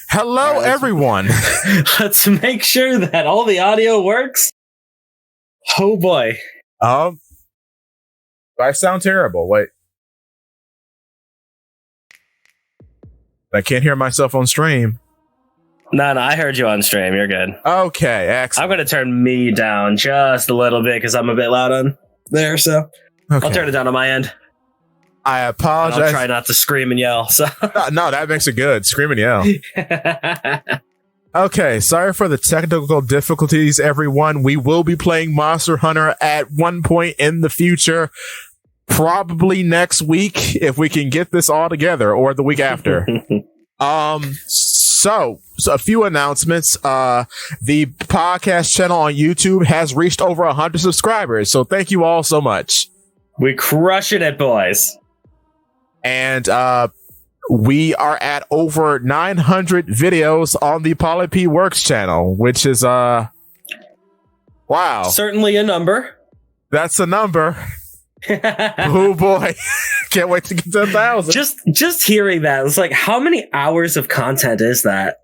Hello, everyone. Let's make sure that all the audio works. Oh boy. I sound terrible. Wait. I can't hear myself on stream. No, I heard you on stream. You're good. Okay, excellent. I'm going to turn me down just a little bit because I'm a bit loud on there. So I'll turn it down on my end. I apologize. I'll try not to scream and yell. So no, that makes it good. Scream and yell. Okay, sorry for the technical difficulties, everyone. We will be playing Monster Hunter at one point in the future. Probably next week if we can get this all together, or the week after. So a few announcements. The podcast channel on YouTube has reached over 100 subscribers. So thank you all so much. We crushing it, boys. And we are at over 900 videos on the Poly P Works channel, which is wow. Certainly a number. That's a number. Oh boy. Can't wait to get to 1,000. Just hearing that, it's like, how many hours of content is that?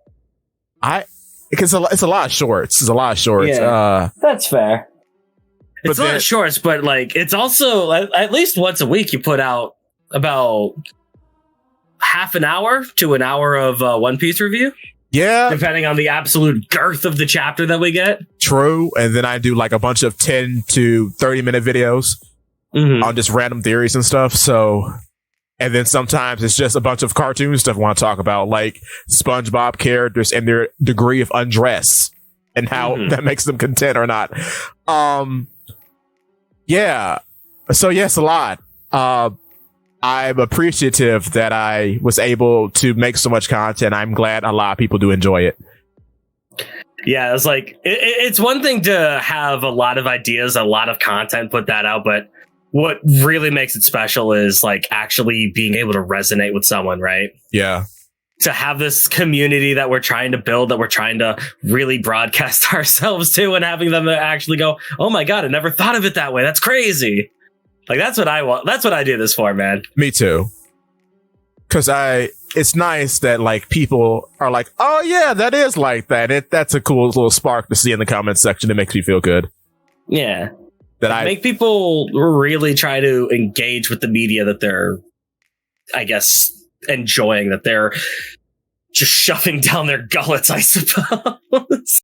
It's a lot of shorts. It's a lot of shorts. Yeah, that's fair. It's a lot of shorts, but like it's also at least once a week you put out about half an hour to an hour of One Piece review. Yeah, depending on the absolute girth of the chapter that we get. True, and then I do like a bunch of 10 to 30-minute videos on just random theories and stuff. So, and then sometimes it's just a bunch of cartoon stuff I want to talk about, like SpongeBob characters and their degree of undress and how that makes them content or not. Yeah. So yes, a lot. I'm appreciative that I was able to make so much content. I'm glad a lot of people do enjoy it. Yeah, it's like it's one thing to have a lot of ideas, a lot of content, put that out, but what really makes it special is like actually being able to resonate with someone, right? Yeah. To have this community that we're trying to build, that we're trying to really broadcast ourselves to, and having them actually go, oh my God, I never thought of it that way. That's crazy. Like, that's what I want. That's what I do this for, man. Me too. Because it's nice that like people are like, oh yeah, that is like that. That's a cool little spark to see in the comments section. It makes me feel good. Yeah. Make people really try to engage with the media that they're, I guess, enjoying, that they're just shoving down their gullets, I suppose.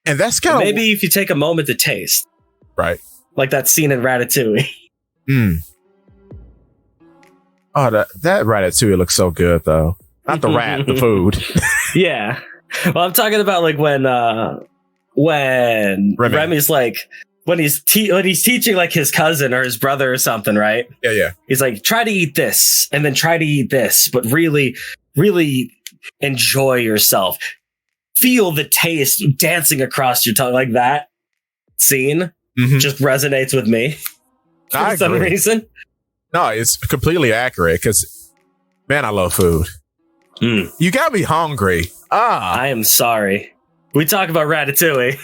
And that's kind of maybe if you take a moment to taste, right? Like that scene in Ratatouille. Oh, that Ratatouille looks so good, though. Not the rat, the food. Yeah. Well, I'm talking about like when Remy's like, when he's teaching like his cousin or his brother or something, right? Yeah. He's like, try to eat this and then try to eat this, but really, really enjoy yourself. Feel the taste dancing across your tongue. Like that scene just resonates with me for some reason. No, it's completely accurate because, man, I love food. You got me hungry. I am sorry. We talk about Ratatouille.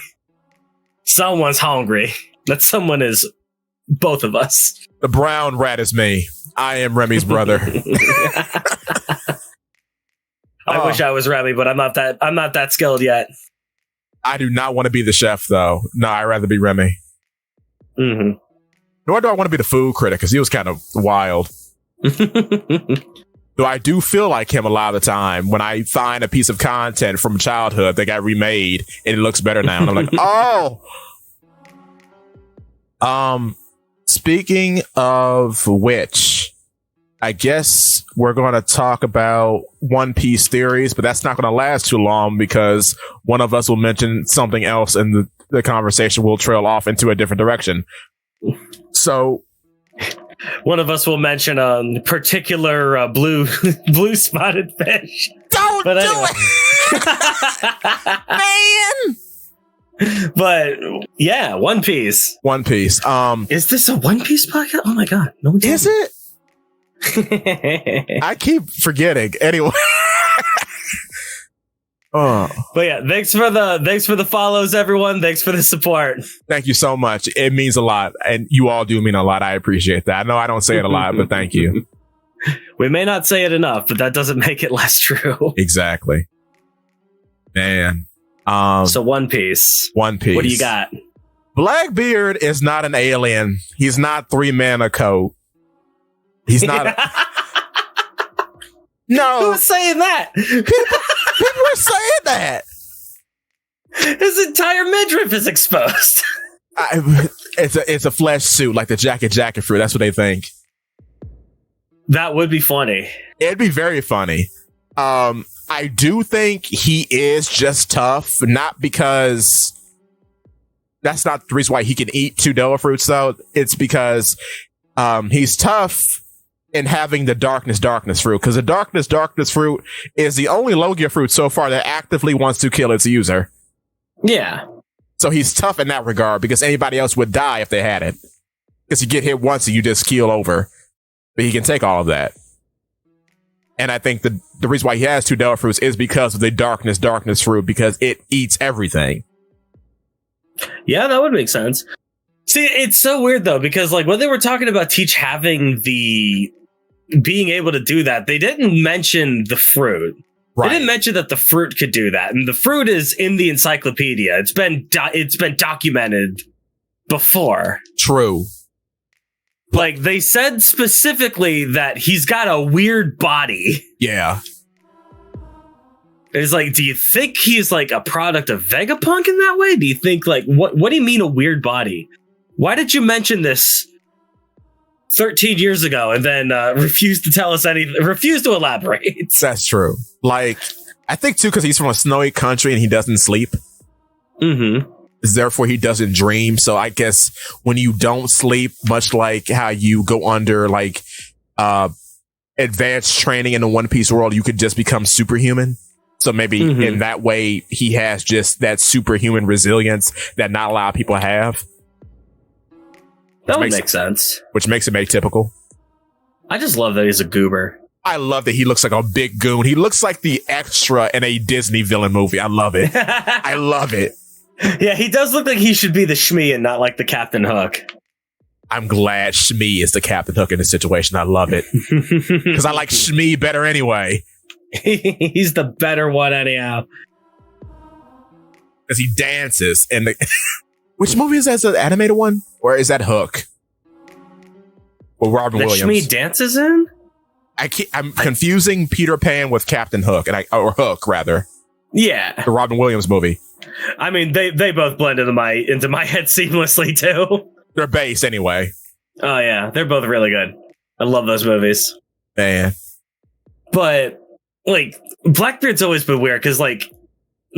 Someone's hungry. That someone is both of us. The brown rat is me. I am Remy's brother. I wish I was Remy, but I'm not that skilled yet. I do not want to be the chef, though. No, I'd rather be Remy. Nor do I want to be the food critic, because he was kind of wild. Though I do feel like him a lot of the time when I find a piece of content from childhood that got remade and it looks better now. And I'm like, oh. Speaking of which, I guess we're going to talk about One Piece theories, but that's not going to last too long because one of us will mention something else and the conversation will trail off into a different direction. So one of us will mention a particular blue spotted fish. Don't do it, man. But yeah, One Piece. Is this a One Piece podcast? Oh my God, no one is it? I keep forgetting. Anyway. But yeah, thanks for the follows, everyone. Thanks for the support. Thank you so much. It means a lot, and you all do mean a lot. I appreciate that. I know I don't say it a lot, but thank you. We may not say it enough, but that doesn't make it less true. Exactly. Man. So One Piece. One Piece. What do you got? Blackbeard is not an alien. He's not 3-mana code. He's not. No. Who was saying that? People are saying that. His entire midriff is exposed. It's a flesh suit, like the jacket fruit. That's what they think. That would be funny. It'd be very funny. I do think he is just tough, not because that's not the reason why he can eat 2 devil fruits, though. It's because he's tough in having the darkness fruit, because the darkness fruit is the only Logia fruit so far that actively wants to kill its user. Yeah. So he's tough in that regard, because anybody else would die if they had it. Because you get hit once and you just keel over. But he can take all of that. And I think the reason why he has 2 devil fruits is because of the darkness fruit, because it eats everything. Yeah, that would make sense. See, it's so weird though, because like when they were talking about Teach having the being able to do that, they didn't mention the fruit. Right. They didn't mention that the fruit could do that, and the fruit is in the encyclopedia. It's been documented before. True. Like they said specifically that he's got a weird body. Yeah. It's like, do you think he's like a product of Vegapunk in that way? Do you think like what do you mean a weird body? Why did you mention this 13 years ago and then refuse to tell us anything, refuse to elaborate? That's true. Like, I think too, because he's from a snowy country and he doesn't sleep. Mm-hmm. Therefore, he doesn't dream. So I guess when you don't sleep, much like how you go under like advanced training in the One Piece world, you could just become superhuman. So maybe in that way, he has just that superhuman resilience that not a lot of people have. That would make sense. Which makes him atypical. I just love that he's a goober. I love that he looks like a big goon. He looks like the extra in a Disney villain movie. I love it. I love it. Yeah, he does look like he should be the Shmi and not like the Captain Hook. I'm glad Shmi is the Captain Hook in this situation. I love it. Because I like Shmi better anyway. He's the better one anyhow. Because he dances. And which movie is that? Is that the animated one? Or is that Hook? Or Robin Williams? Shmi dances in? I'm confusing Peter Pan with Captain Hook. Or Hook, rather. Yeah. The Robin Williams movie. I mean, they both blend into my head seamlessly, too. They're based anyway. Oh, yeah. They're both really good. I love those movies. Man. But, like, Blackbeard's always been weird, because, like,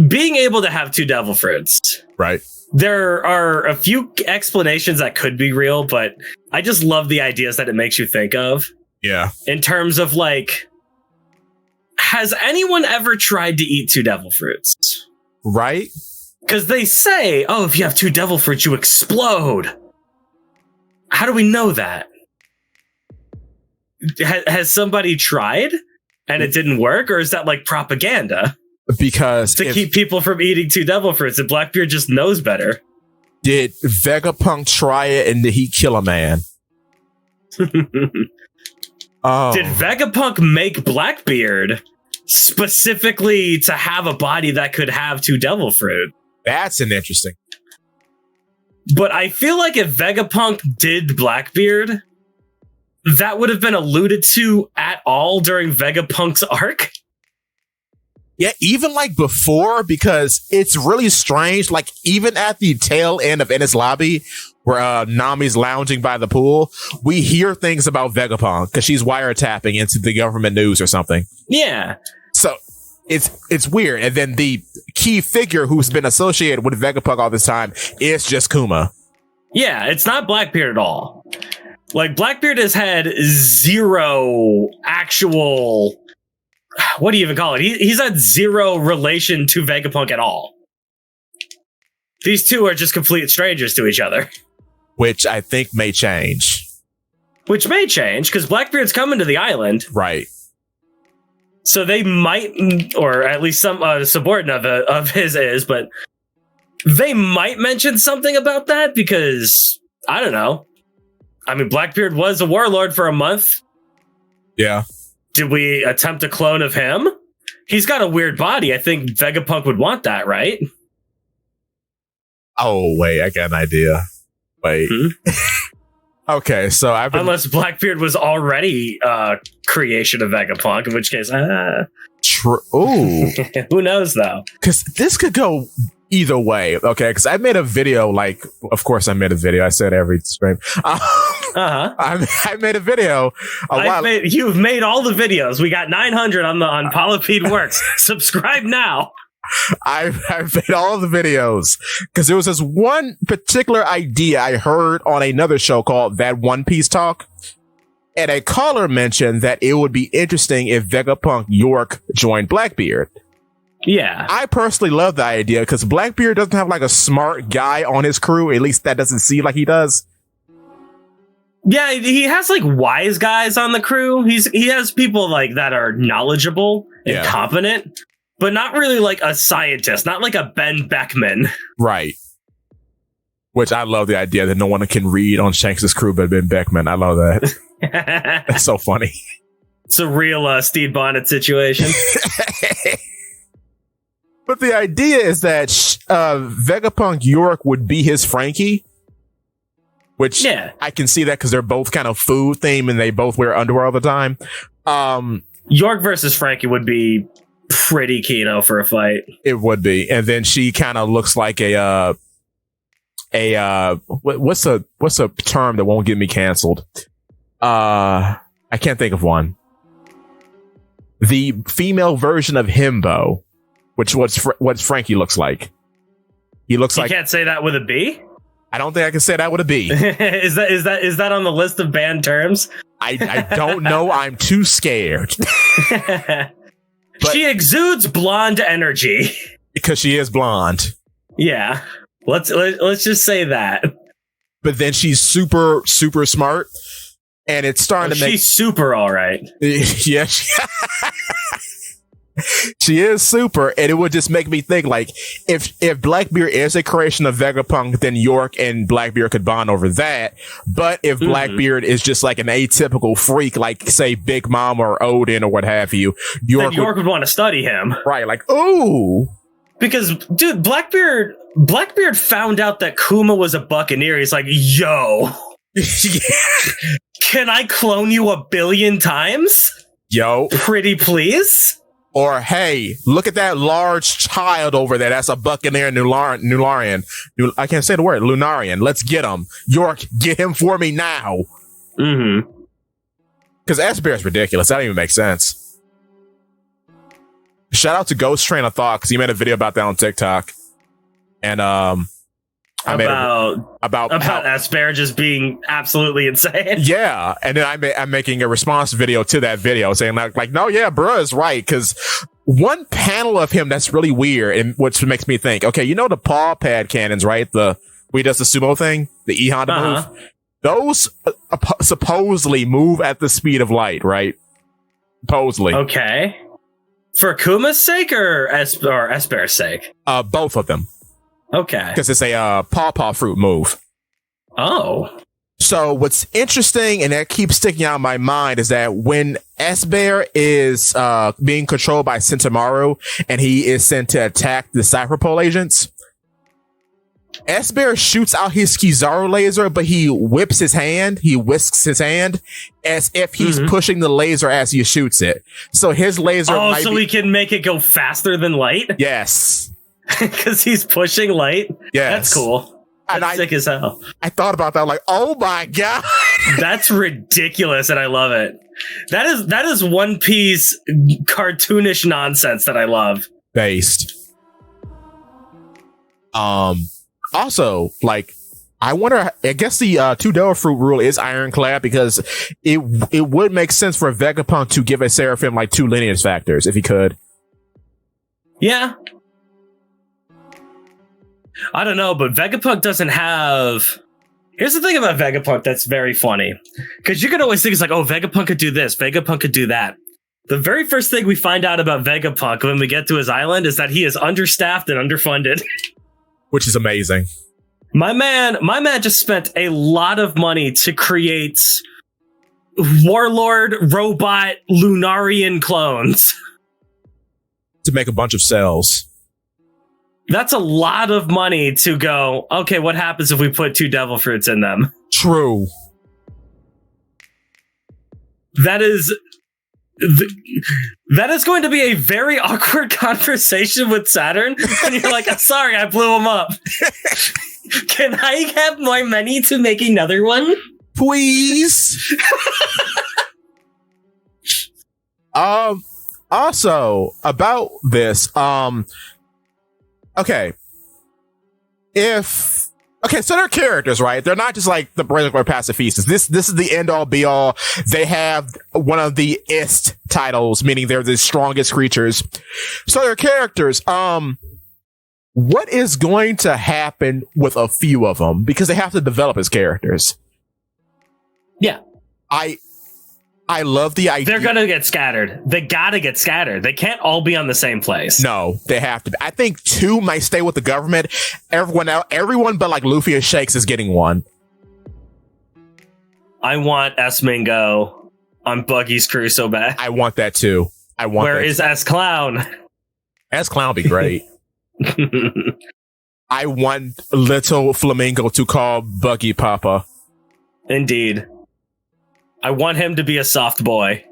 being able to have 2 devil fruits. Right. There are a few explanations that could be real, but I just love the ideas that it makes you think of. Yeah. In terms of, like, has anyone ever tried to eat 2 devil fruits? Right? Because they say, oh, if you have 2 devil fruits, you explode. How do we know that? Has somebody tried and it didn't work? Or is that like propaganda? Because to keep people from eating 2 devil fruits, and Blackbeard just knows better. Did Vegapunk try it and did he kill a man? Oh. Did Vegapunk make Blackbeard specifically to have a body that could have 2 devil fruit? That's an interesting. But I feel like if Vegapunk did Blackbeard, that would have been alluded to at all during Vegapunk's arc. Yeah, even like before, because it's really strange. Like even at the tail end of Enies Lobby, where Nami's lounging by the pool, we hear things about Vegapunk because she's wiretapping into the government news or something. Yeah. So it's weird. And then the key figure who's been associated with Vegapunk all this time is just Kuma. Yeah, it's not Blackbeard at all. Like Blackbeard has had 0 actual... What do you even call it? He's had 0 relation to Vegapunk at all. These two are just complete strangers to each other. Which I think may change. Which may change, because Blackbeard's coming to the island. Right. So they might, or at least some subordinate of his is, but they might mention something about that because, I don't know. I mean, Blackbeard was a warlord for a month. Yeah. Did we attempt a clone of him? He's got a weird body. I think Vegapunk would want that, right? Oh, wait, I got an idea. Wait. Okay, so Unless Blackbeard was already creation of Vegapunk, in which case, True. Ooh. Who knows, though? Because this could go either way, okay? Because I made a video, of course I made a video. I said every stream. I made a video. You've made all the videos. We got 900 on Polypede Works. Subscribe now. I've made all of the videos because there was this one particular idea I heard on another show called That One Piece Talk. And a caller mentioned that it would be interesting if Vegapunk York joined Blackbeard. Yeah. I personally love the idea because Blackbeard doesn't have a smart guy on his crew. At least that doesn't seem like he does. Yeah, he has wise guys on the crew. He has people that are knowledgeable and competent, but not really a scientist, not like a Ben Beckman. Right. Which I love the idea that no one can read on Shanks' crew but Ben Beckman. I love that. That's so funny. It's a real Steve Bonnet situation. But the idea is that Vegapunk York would be his Frankie. Which I can see that because they're both kind of food themed and they both wear underwear all the time. York versus Frankie would be pretty keno for a fight. It would be. And then she kind of looks like what's a term that won't get me canceled? I can't think of one. The female version of Himbo, which what Frankie looks like. He looks like. You can't say that with a B? I don't think I can say that with a B. Is that on the list of banned terms? I don't know. I'm too scared. She exudes blonde energy because she is blonde. Yeah. Let's just say that. But then she's super, super smart. And it's starting to make... She's super all right. Yeah. She is super. And it would just make me think, if Blackbeard is a creation of Vegapunk, then York and Blackbeard could bond over that. But if Blackbeard is just an atypical freak, say Big Mom or Odin or what have you, York would want to study him. Right. Ooh. Because, dude, Blackbeard found out that Kuma was a buccaneer. He's like, yo, can I clone you 1 billion times? Yo. Pretty please? Or, hey, look at that large child over there. That's a buccaneer Lunarian. I can't say the word. Lunarian. Let's get him. York, get him for me now. Mm-hmm. Because S-Bear is ridiculous. That don't even make sense. Shout out to Ghost Train of Thought because he made a video about that on TikTok. And about asparagus being absolutely insane. Yeah, and then I'm making a response video to that video saying no, yeah, bruh is right, because one panel of him that's really weird and which makes me think, okay, the paw pad cannons, right? He does the sumo thing, the E Honda move. Those supposedly move at the speed of light, right? Supposedly. Okay. For Kuma's sake or Esper's sake? Both of them. Okay. Because it's a pawpaw fruit move. Oh. So what's interesting and that keeps sticking out in my mind is that when S-Bear is being controlled by Sentomaru and he is sent to attack the Cypherpole agents, S-Bear shoots out his Kizaru laser, but he whisks his hand as if he's pushing the laser as he shoots it. So his laser he can make it go faster than light? Yes. Because he's pushing light? Yes. That's cool. That's sick as hell. I thought about that, oh my god. That's ridiculous, and I love it. That is One Piece cartoonish nonsense that I love. Based. Also, I wonder, I guess the two Devil Fruit rule is ironclad because it would make sense for Vegapunk to give a Seraphim 2 lineage factors if he could. Yeah. I don't know, but Vegapunk doesn't have... Here's the thing about Vegapunk that's very funny. Because you could always think it's Vegapunk could do this, Vegapunk could do that. The very first thing we find out about Vegapunk when we get to his island is that he is understaffed and underfunded. Which is amazing. My man just spent a lot of money to create warlord robot Lunarian clones. to make a bunch of cells. That's a lot of money to go, okay, what happens if we put 2 devil fruits in them? True. That is going to be a very awkward conversation with Saturn. And you're like, I'm sorry, I blew him up. Can I have more money to make another one? Please. Also, about this, okay. So they're characters, right? They're not just like the regular pacifistas. This is the end all be all. They have one of the ist titles, meaning they're the strongest creatures. So they're characters. What is going to happen with a few of them? Because they have to develop as characters. Yeah. I love the idea. They're gonna get scattered. They gotta get scattered. They can't all be on the same place. No, they have to be. I think 2 might stay with the government. Everyone but like Luffy and Shakes is getting one. I want S Mingo on Buggy's crew so bad. I want that too. Where is S Clown? S Clown be great. I want Little Flamingo to call Buggy Papa. Indeed. I want him to be a soft boy.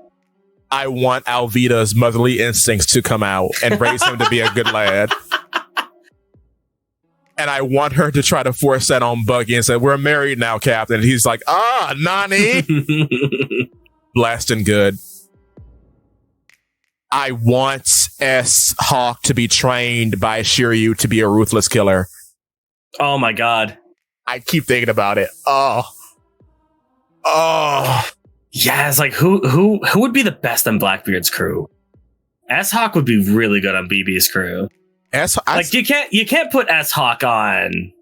I want Alvida's motherly instincts to come out and raise him to be a good lad. And I want her to try to force that on Buggy and say, we're married now, Captain. And he's like, Nani? Blasting good. I want S Hawk to be trained by Shiryu to be a ruthless killer. Oh my god. I keep thinking about it. Oh. Yeah, it's like who would be the best on Blackbeard's crew? S-Hawk would be really good on BB's crew. You can't put S-Hawk on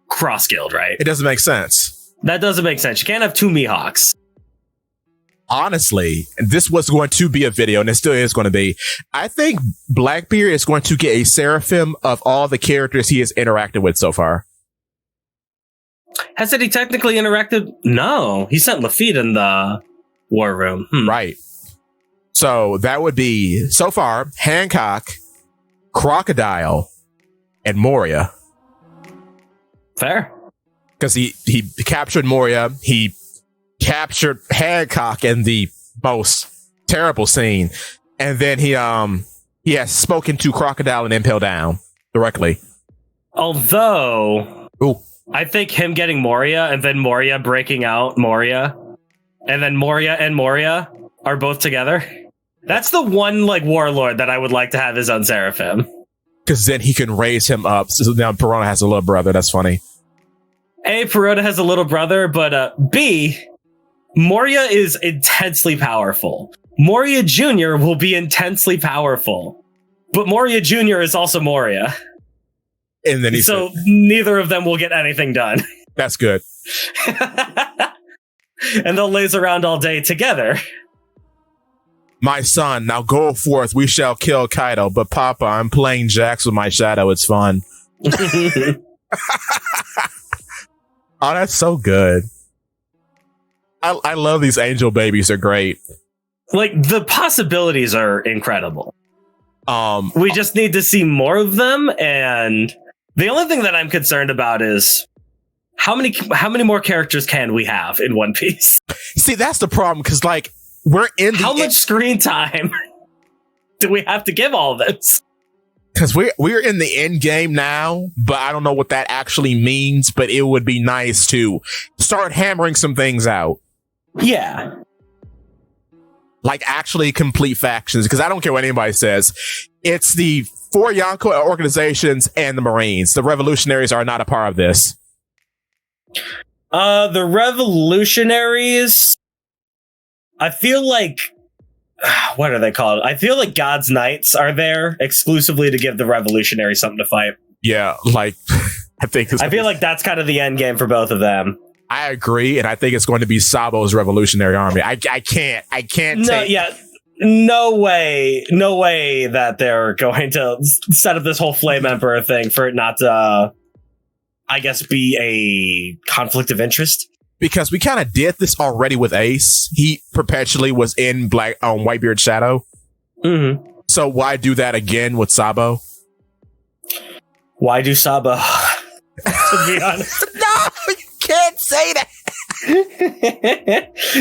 Cross Guild, right? It doesn't make sense. That doesn't make sense. You can't have 2 Mihawks. Honestly, this was going to be a video, and it still is going to be. I think Blackbeard is going to get a seraphim of all the characters he has interacted with so far. Hasn't he technically interacted? No, he sent Lafitte in the war room. Right. So that would be, so far, Hancock, Crocodile, and Moria. Fair. Because he captured Moria, he captured Hancock in the most terrible scene, and then he has spoken to Crocodile and Impel Down directly. Although... Ooh. I think him getting Moria and then Moria breaking out Moria and then Moria and Moria are both together. That's the one like warlord that I would like to have his own Seraphim. Because then he can raise him up. So now Perona has a little brother. That's funny. A, Perona has a little brother, but B, Moria is intensely powerful. Moria Jr. will be intensely powerful. But Moria Jr. is also Moria. And then neither of them will get anything done. That's good. And they'll laze around all day together. My son, now go forth, we shall kill Kaido. But Papa, I'm playing jacks with my shadow. It's fun. Oh, that's so good. I love these angel babies. They're great. Like, the possibilities are incredible. We just need to see more of them, and the only thing that I'm concerned about is how many more characters can we have in One Piece? See, that's the problem, because like we're in how much screen time do we have to give all this? Because we're in the end game now, but I don't know what that actually means. But it would be nice to start hammering some things out. Yeah. Like actually complete factions, because I don't care what anybody says. It's the 4 Yonko organizations and the Marines. The revolutionaries are not a part of this. The revolutionaries, I feel like, what are they called? I feel like God's Knights are there exclusively to give the revolutionaries something to fight. Yeah, like, I feel like that's kind of the end game for both of them. I agree, and I think it's going to be Sabo's revolutionary army. I can't no way that they're going to set up this whole Flame Emperor thing for it not to, I guess, be a conflict of interest. Because we kind of did this already with Ace. He perpetually was in Whitebeard's shadow. Mm-hmm. So why do that again with Sabo? Why do Sabo? To be honest. No, you can't say that.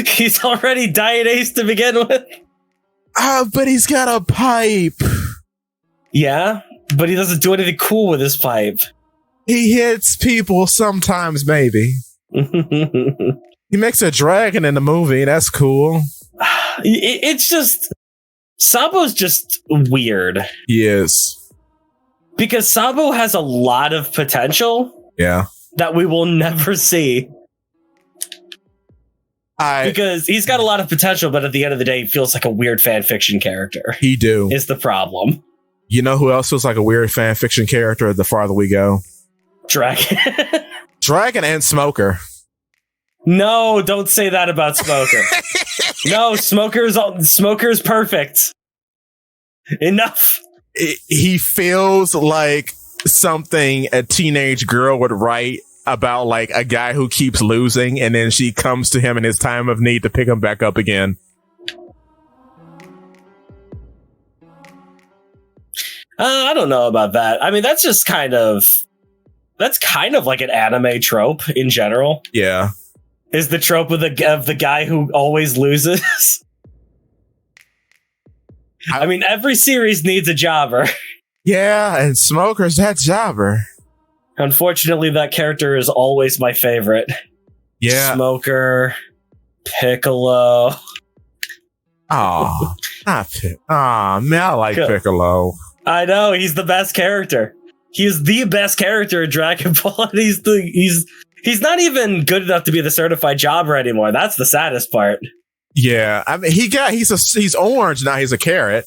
He's already Diet Ace to begin with. But he's got a pipe. Yeah, but he doesn't do anything cool with his pipe. He hits people sometimes, maybe. He makes a dragon in the movie. That's cool. It's just... Sabo's just weird. He is. Because Sabo has a lot of potential. Yeah. That we will never see. Because he's got a lot of potential, but at the end of the day, he feels like a weird fan fiction character. He do. Is the problem. You know who else was like a weird fan fiction character the farther we go? Dragon. Dragon and Smoker. No, don't say that about Smoker. No, Smoker's perfect. Enough. He feels like something a teenage girl would write about, like a guy who keeps losing and then she comes to him in his time of need to pick him back up again. I don't know about that. I mean, that's kind of like an anime trope in general. Yeah. Is the trope of the guy who always loses. I mean, every series needs a jobber. Yeah, and Smoker's that jobber. Unfortunately, that character is always my favorite. Yeah. Smoker, Piccolo. Oh, man, I like Piccolo. I know, he's the best character. He's the best character in Dragon Ball, and he's not even good enough to be the certified jobber anymore. That's the saddest part. Yeah, I mean, he's orange now. He's a carrot.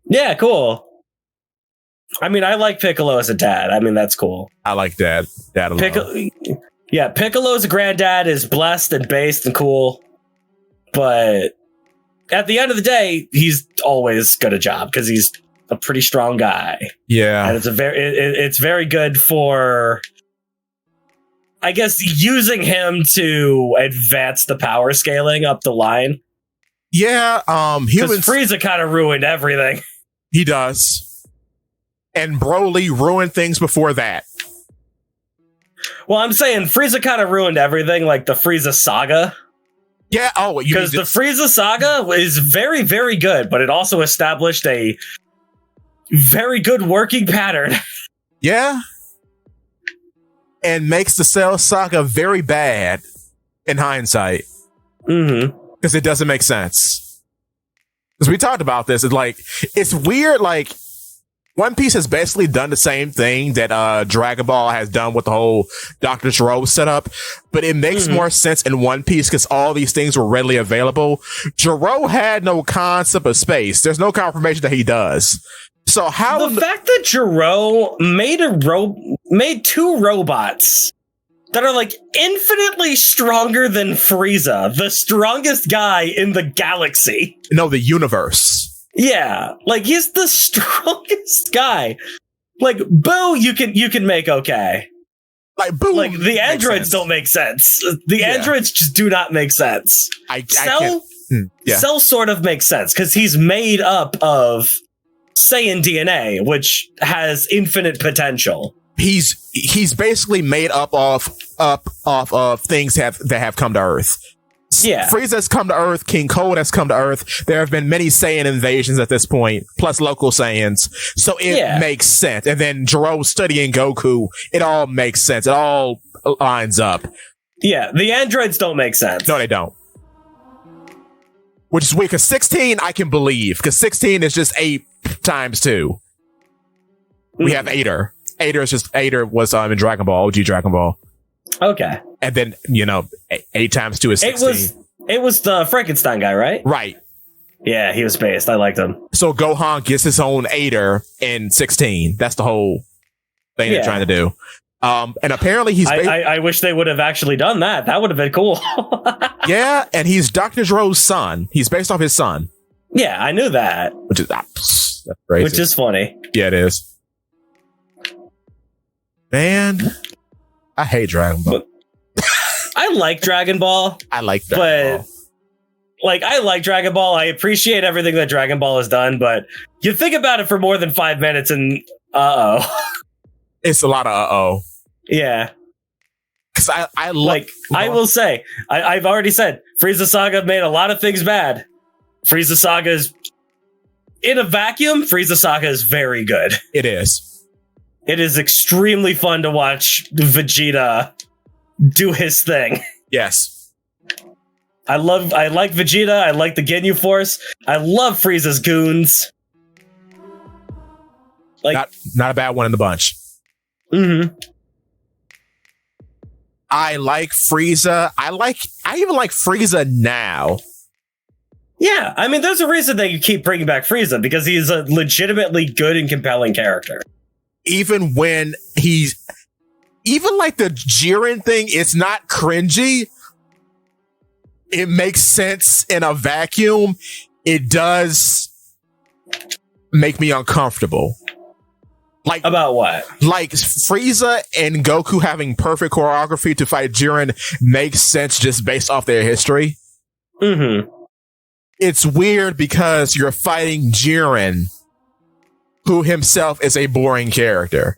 Yeah, cool. I mean, I like Piccolo as a dad. I mean, that's cool. I like Dad alone. Piccolo's granddad is blessed and based and cool, but at the end of the day, he's always got a job because he's a pretty strong guy. Yeah, and it's very good for, I guess, using him to advance the power scaling up the line. Yeah, because Frieza kind of ruined everything. He does. And Broly ruined things before that. Well, I'm saying Frieza kind of ruined everything, like the Frieza saga. Yeah, because the Frieza saga is very, very good, but it also established a very good working pattern. Yeah. And makes the Cell saga very bad in hindsight. Mm-hmm. Because it doesn't make sense. Because we talked about this. It's weird, like, One Piece has basically done the same thing that Dragon Ball has done with the whole Dr. Gero setup, but it makes more sense in One Piece because all these things were readily available. Gero had no concept of space. There's no confirmation that he does. So how the fact that Gero made two robots that are like infinitely stronger than Frieza, the strongest guy in the galaxy. No, the universe. Yeah, like he's the strongest guy. Like Boo, you can make okay. Like Boo, like the androids don't make sense. The androids just do not make sense. Cell sort of makes sense because he's made up of Saiyan DNA, which has infinite potential. He's basically made up of things that have come to Earth. Yeah, Frieza has come to Earth. King Cold has come to Earth. There have been many Saiyan invasions at this point, plus local Saiyans. So it makes sense. And then Gero studying Goku, it all makes sense. It all lines up. Yeah, the androids don't make sense. No, they don't. Which is weird, because 16 I can believe, because 16 is just 8 times 2. We have Ader. Ader was in Dragon Ball, OG Dragon Ball. Okay. And then, 8 times 2 is 16. It was the Frankenstein guy, right? Right. Yeah, he was based. I liked him. So Gohan gets his own Ader in 16. That's the whole thing they're trying to do. And apparently he's... I wish they would have actually done that. That would have been cool. Yeah, and he's Dr. Gero's son. He's based off his son. Yeah, I knew that. Which is... that's crazy. Which is funny. Yeah, it is. Man... I hate Dragon Ball. I like Dragon Ball. I like Dragon Ball. like, I like Dragon Ball. I appreciate everything that Dragon Ball has done, but you think about it for more than 5 minutes and It's a lot of uh-oh. Yeah. Because I like... I will say, I've already said, Frieza Saga made a lot of things bad. Frieza Saga is... In a vacuum, Frieza Saga is very good. It is. It is extremely fun to watch Vegeta do his thing. Yes. I like Vegeta. I like the Ginyu Force. I love Frieza's goons. Like, not a bad one in the bunch. Mm-hmm. I like Frieza. I even like Frieza now. Yeah, I mean, there's a reason that you keep bringing back Frieza, because he's a legitimately good and compelling character. Even when even like the Jiren thing, it's not cringy. It makes sense in a vacuum. It does make me uncomfortable. Like, about what? Like Frieza and Goku having perfect choreography to fight Jiren makes sense just based off their history. Mm-hmm. It's weird because you're fighting Jiren, who himself is a boring character.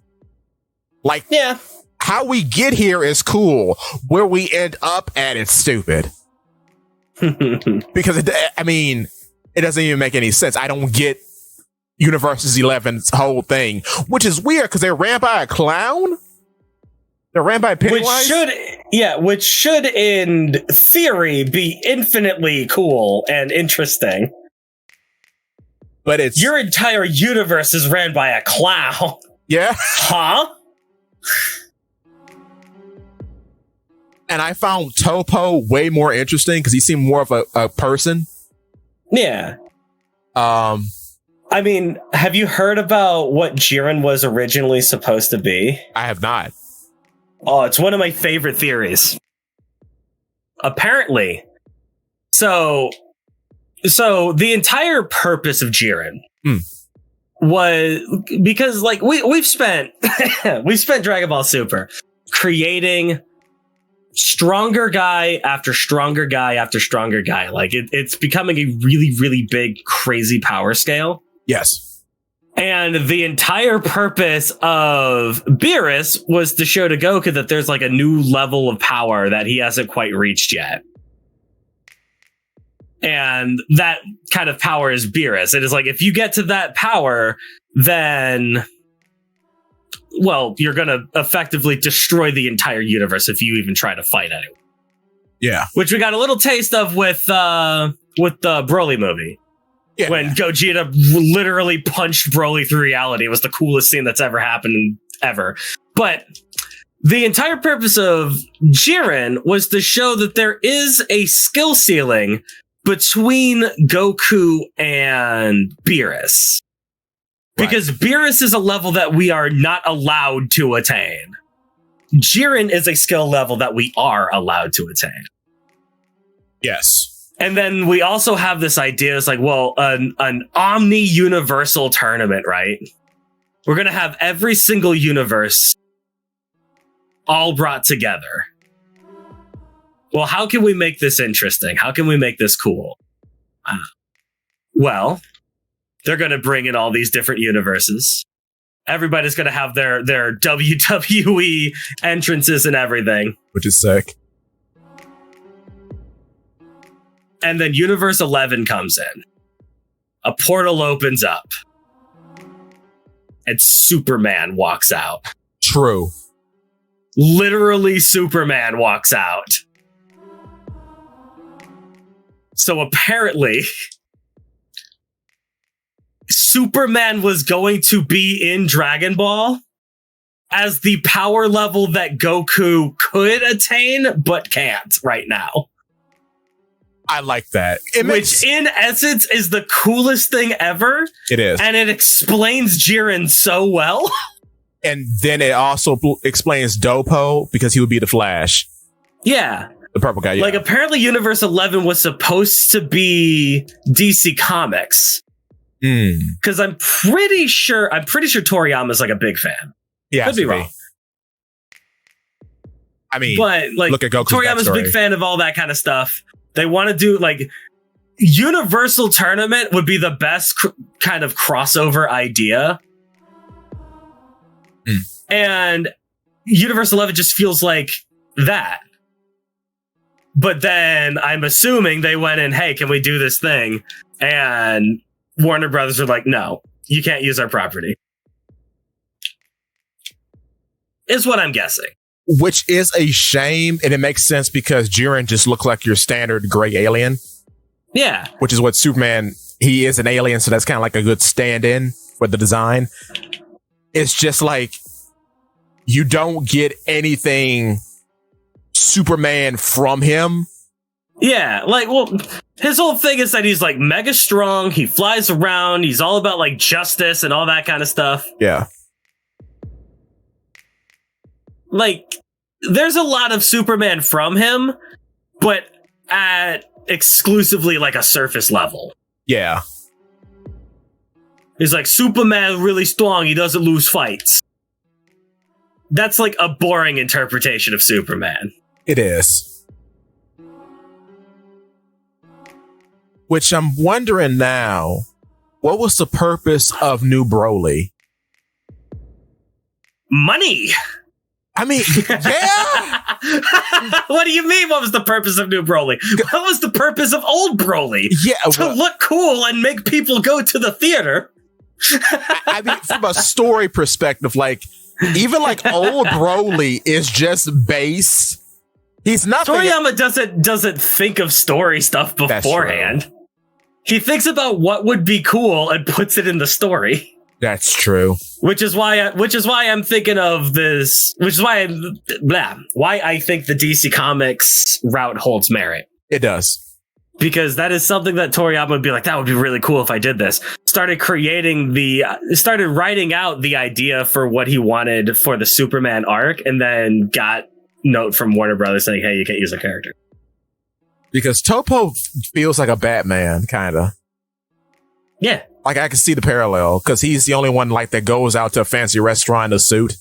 Like, yeah, how we get here is cool. Where we end up at, it's stupid. Because, it doesn't even make any sense. I don't get Universes 11's whole thing, which is weird because they're ran by a clown. They're ran by Pennywise. Which should in theory be infinitely cool and interesting. But it's your entire universe is ran by a clown. Yeah. Huh? And I found Topo way more interesting because he seemed more of a person. Yeah. I mean, have you heard about what Jiren was originally supposed to be? I have not. Oh, it's one of my favorite theories. Apparently. So the entire purpose of Jiren was because, like, we've spent Dragon Ball Super creating stronger guy after stronger guy after stronger guy. Like, it's becoming a really, really big, crazy power scale. Yes. And the entire purpose of Beerus was to show to Goku that there's like a new level of power that he hasn't quite reached yet. And that kind of power is Beerus. It is like, if you get to that power, then, well, you're going to effectively destroy the entire universe if you even try to fight anyone. Yeah. Which we got a little taste of with the Broly movie. Yeah. When Gogeta literally punched Broly through reality. It was the coolest scene that's ever happened ever. But the entire purpose of Jiren was to show that there is a skill ceiling between Goku and Beerus. Because Beerus is a level that we are not allowed to attain. Jiren is a skill level that we are allowed to attain. Yes. And then we also have this idea, it's like, well, an omni-universal tournament, right? We're going to have every single universe all brought together. Well, how can we make this interesting? How can we make this cool? Well, they're going to bring in all these different universes. Everybody's going to have their WWE entrances and everything. Which is sick. And then Universe 11 comes in. A portal opens up. And Superman walks out. True. Literally, Superman walks out. So apparently, Superman was going to be in Dragon Ball as the power level that Goku could attain, but can't right now. I like that. Which in essence is the coolest thing ever. It is. And it explains Jiren so well. And then it also explains Dopo because he would be the Flash. Yeah. The purple guy, yeah. Like, apparently Universe 11 was supposed to be DC Comics. Because I'm pretty sure Toriyama's like a big fan. Yeah. Could be wrong. I mean, but like, look at Goku's Toriyama's a backstory. big fan of all that kind of stuff. They want to do, like, Universal Tournament would be the best kind of crossover idea. And Universe 11 just feels like that. But then I'm assuming they went in, hey, can we do this thing? And Warner Brothers were like, no, you can't use our property. Is what I'm guessing. Which is a shame, and it makes sense because Jiren just looked like your standard gray alien. Yeah. Which is what Superman, he is an alien, so that's kind of like a good stand-in for the design. It's just like, you don't get anything Superman from him. Yeah, like, well, his whole thing is that he's like mega strong, he flies around, he's all about like justice and all that kind of stuff. Yeah. Like, there's a lot of Superman from him, but at exclusively like a surface level. Yeah. He's like, Superman really strong, he doesn't lose fights. That's like a boring interpretation of Superman. It is. Which I'm wondering now, what was the purpose of New Broly? Money! I mean, yeah! What do you mean, what was the purpose of New Broly? What was the purpose of Old Broly? Yeah, to look cool and make people go to the theater. I mean, from a story perspective, like, even like Old Broly is just base. He's not. Toriyama doesn't think of story stuff beforehand. He thinks about what would be cool and puts it in the story. That's true. Which is why I'm thinking of this. Which is why I think the DC Comics route holds merit. It does. Because that is something that Toriyama would be like, that would be really cool if I did this. Started writing out the idea for what he wanted for the Superman arc, and then got note from Warner Brothers saying, hey, you can't use a character. Because Topo feels like a Batman, kind of. Yeah. Like, I can see the parallel, because he's the only one like that goes out to a fancy restaurant in a suit.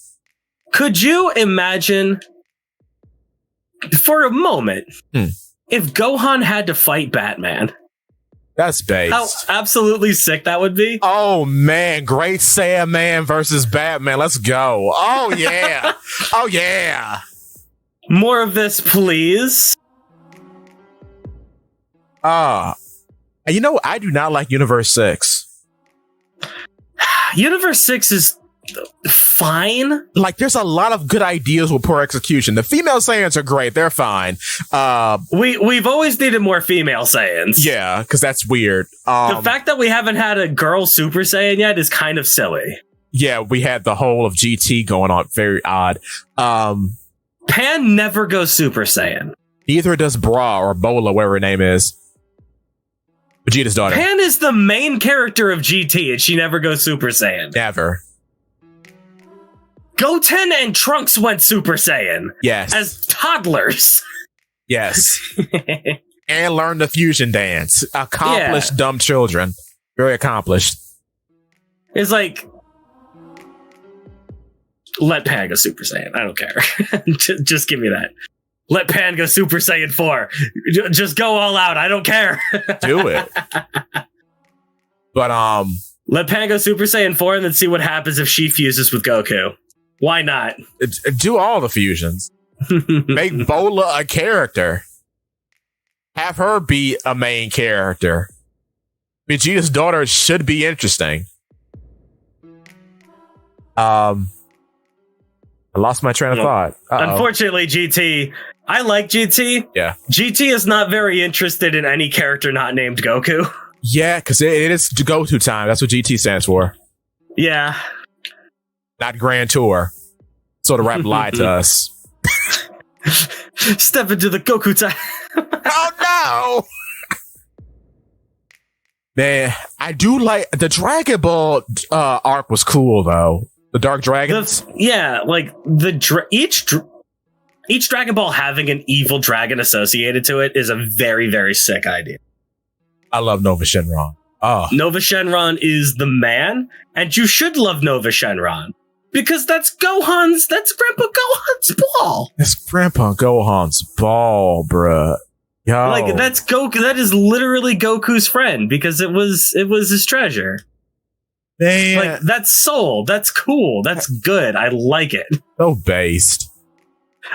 Could you imagine, for a moment, if Gohan had to fight Batman? That's based. How absolutely sick that would be. Oh, man. Great Saiyaman versus Batman. Let's go. Oh, yeah. Oh, yeah. More of this, please. You know, I do not like Universe 6. Universe 6 is fine. Like, there's a lot of good ideas with poor execution. The female Saiyans are great. They're fine. We've always needed more female Saiyans. Yeah, because that's weird. The fact that we haven't had a girl Super Saiyan yet is kind of silly. Yeah, we had the whole of GT going on. Very odd. Pan never goes Super Saiyan. Neither does Bra or Bola, whatever her name is. Vegeta's daughter. Pan is the main character of GT, and she never goes Super Saiyan. Never. Goten and Trunks went Super Saiyan. Yes. As toddlers. Yes. And learned the fusion dance. Accomplished dumb children. Very accomplished. It's like, let Pan go Super Saiyan. I don't care. Just give me that. Let Pan go Super Saiyan 4. Just go all out. I don't care. Do it. But, let Pan go Super Saiyan 4 and then see what happens if she fuses with Goku. Why not? Do all the fusions. Make Bola a character. Have her be a main character. Vegeta's daughter should be interesting. I lost my train of thought. Unfortunately, GT... I like GT. Yeah. GT is not very interested in any character not named Goku. Yeah, because it is go-to time. That's what GT stands for. Yeah. Not Grand Tour. So the rap lied to us. Step into the Goku time. Oh, no! Man, I do like... The Dragon Ball arc was cool, though. The Dark Dragons. Like, each Dragon Ball having an evil dragon associated to it is a very, very sick idea. I love Nova Shenron. Oh. Nova Shenron is the man, and you should love Nova Shenron. Because that's Grandpa Gohan's ball. That's Grandpa Gohan's ball, bruh. Yo. Like, that's Goku. That is literally Goku's friend because it was his treasure. Man. Like, that's soul. That's cool. That's good. I like it. So based.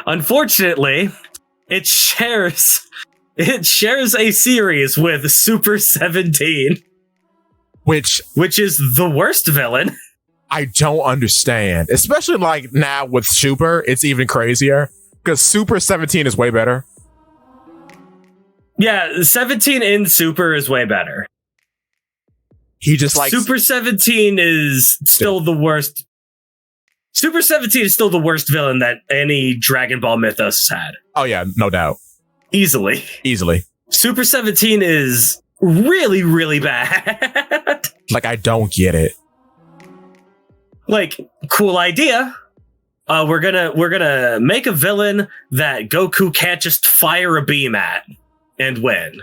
Unfortunately, it shares a series with Super 17, which is the worst villain. I don't understand, especially like now with Super, it's even crazier because Super 17 is way better. Yeah, 17 in Super is way better. He just like Super 17 is still the worst. Super 17 is still the worst villain that any Dragon Ball mythos has had. Oh yeah, no doubt. Easily. Super 17 is really, really bad. Like, I don't get it. Like, cool idea. We're gonna make a villain that Goku can't just fire a beam at and win,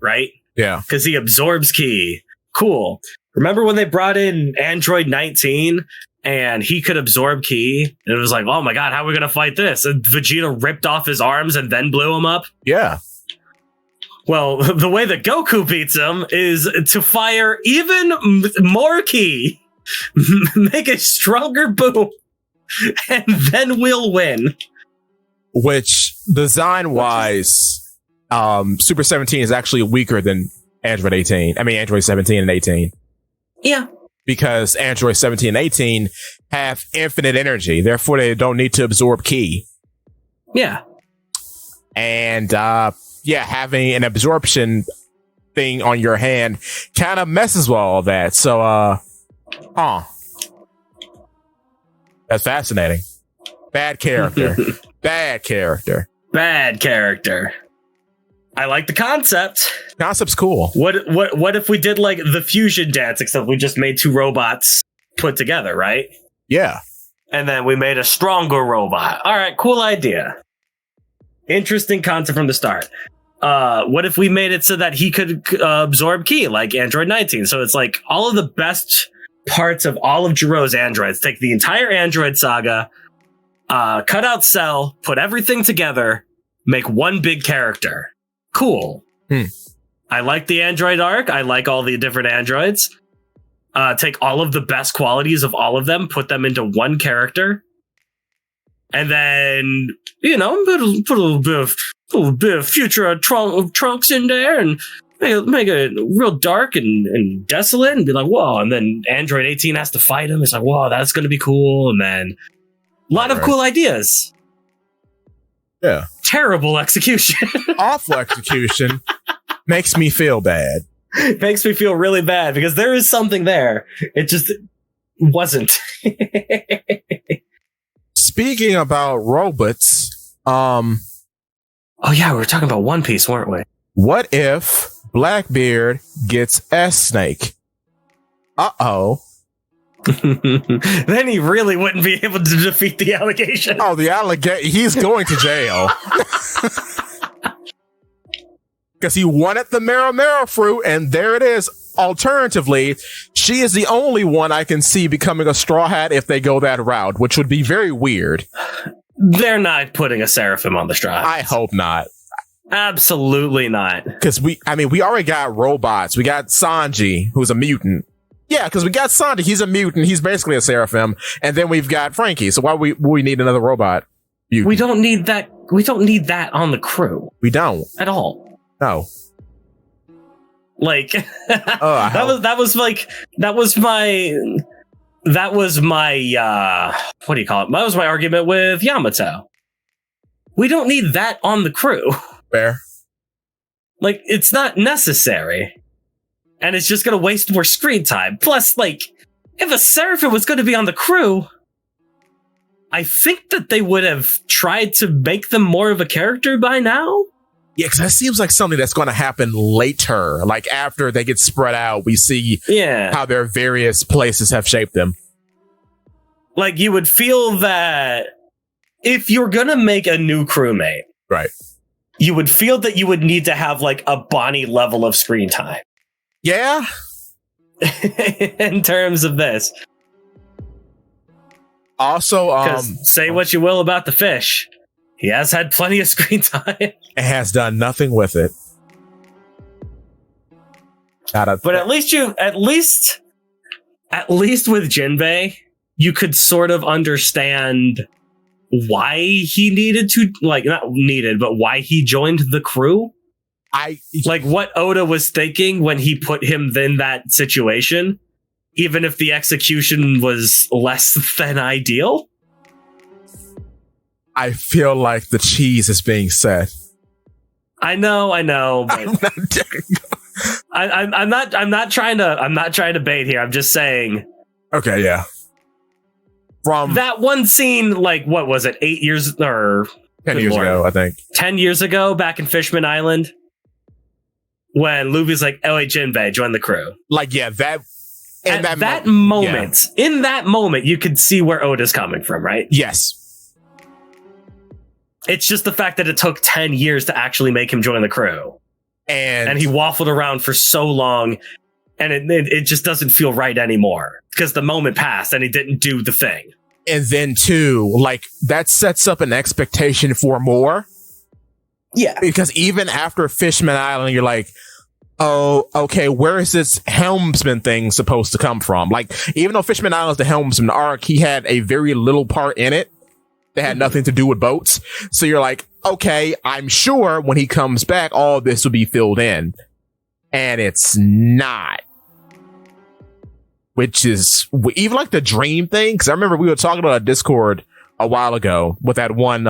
right? Yeah, because he absorbs ki. Cool. Remember when they brought in Android 19 and he could absorb ki? And it was like, oh my god, how are we gonna fight this? And Vegeta ripped off his arms and then blew him up. Yeah. Well, the way that Goku beats him is to fire even more ki, make a stronger boom, and then we'll win. Which, design-wise, Super 17 is actually weaker than Android 18. I mean, Android 17 and 18. Yeah. Because Android 17 and 18 have infinite energy. Therefore, they don't need to absorb ki. Yeah. And, having an absorption thing on your hand kind of messes with all that. So, that's fascinating. Bad character. Bad character. Bad character. I like the concept. Concept's cool. What if we did like the fusion dance, except we just made two robots put together, right? Yeah. And then we made a stronger robot. All right, cool idea. Interesting concept from the start. What if we made it so that he could absorb ki like Android 19? So it's like all of the best parts of all of Jiro's androids. Take the entire Android saga, cut out Cell, put everything together, make one big character. Cool. I like the Android arc. I like all the different androids. Take all of the best qualities of all of them, put them into one character. And then, put a little bit of future Trunks in there and make it real dark and desolate and be like, whoa. And then Android 18 has to fight him. It's like, whoa, that's going to be cool. And then a lot of cool ideas. Yeah. Terrible execution. Awful execution. Makes me feel bad. Makes me feel really bad because there is something there. It just wasn't. Speaking about robots, oh yeah, we were talking about One Piece, weren't we? What if Blackbeard gets S-Snake? Uh-oh. Then he really wouldn't be able to defeat the allegation. Oh, the allegation. He's going to jail. Because he wanted the Mero fruit, and there it is. Alternatively, she is the only one I can see becoming a Straw Hat if they go that route, which would be very weird. They're not putting a Seraphim on the Straw Hats. I hope not. Absolutely not. Because we already got robots. We got Sanji, who's a mutant. Yeah, because we got Sanji. He's a mutant. He's basically a Seraphim. And then we've got Frankie. So why we need another robot mutant? We don't need that. We don't need that on the crew. We don't. At all. No. Like, that was my what do you call it? That was my argument with Yamato. We don't need that on the crew. Fair. Like, it's not necessary. And it's just going to waste more screen time. Plus, like, if a Seraphim was going to be on the crew, I think that they would have tried to make them more of a character by now. Yeah, because that seems like something that's going to happen later. Like, after they get spread out, we see how their various places have shaped them. Like, you would feel that if you're going to make a new crewmate, right, you would feel that you would need to have, like, a Bonnie level of screen time. Yeah. In terms of this. Also, say what you will about the fish. He has had plenty of screen time. and has done nothing with it. But at least with Jinbei, you could sort of understand why he needed to, like, not needed, but why he joined the crew. Like what Oda was thinking when he put him in that situation, even if the execution was less than ideal. I feel like the cheese is being set. I know. But I'm not trying to bait here. I'm just saying. Okay, yeah. From that one scene, like, what was it? 8 years or 10 years ago, I think. 10 years ago, back in Fishman Island, when Luffy's like, "Oh, wait, Jinbei, join the crew." Like, yeah, in that moment, you could see where Oda's coming from, right? Yes. It's just the fact that it took 10 years to actually make him join the crew. And he waffled around for so long, and it just doesn't feel right anymore because the moment passed and he didn't do the thing. And then, too, like, that sets up an expectation for more. Yeah. Because even after Fishman Island, you're like, oh, okay, where is this helmsman thing supposed to come from? Like, even though Fishman Island is the helmsman arc, he had a very little part in it that had nothing to do with boats. So you're like, okay, I'm sure when he comes back, all this will be filled in. And it's not. Which is, even like the dream thing, because I remember we were talking about a Discord a while ago with that one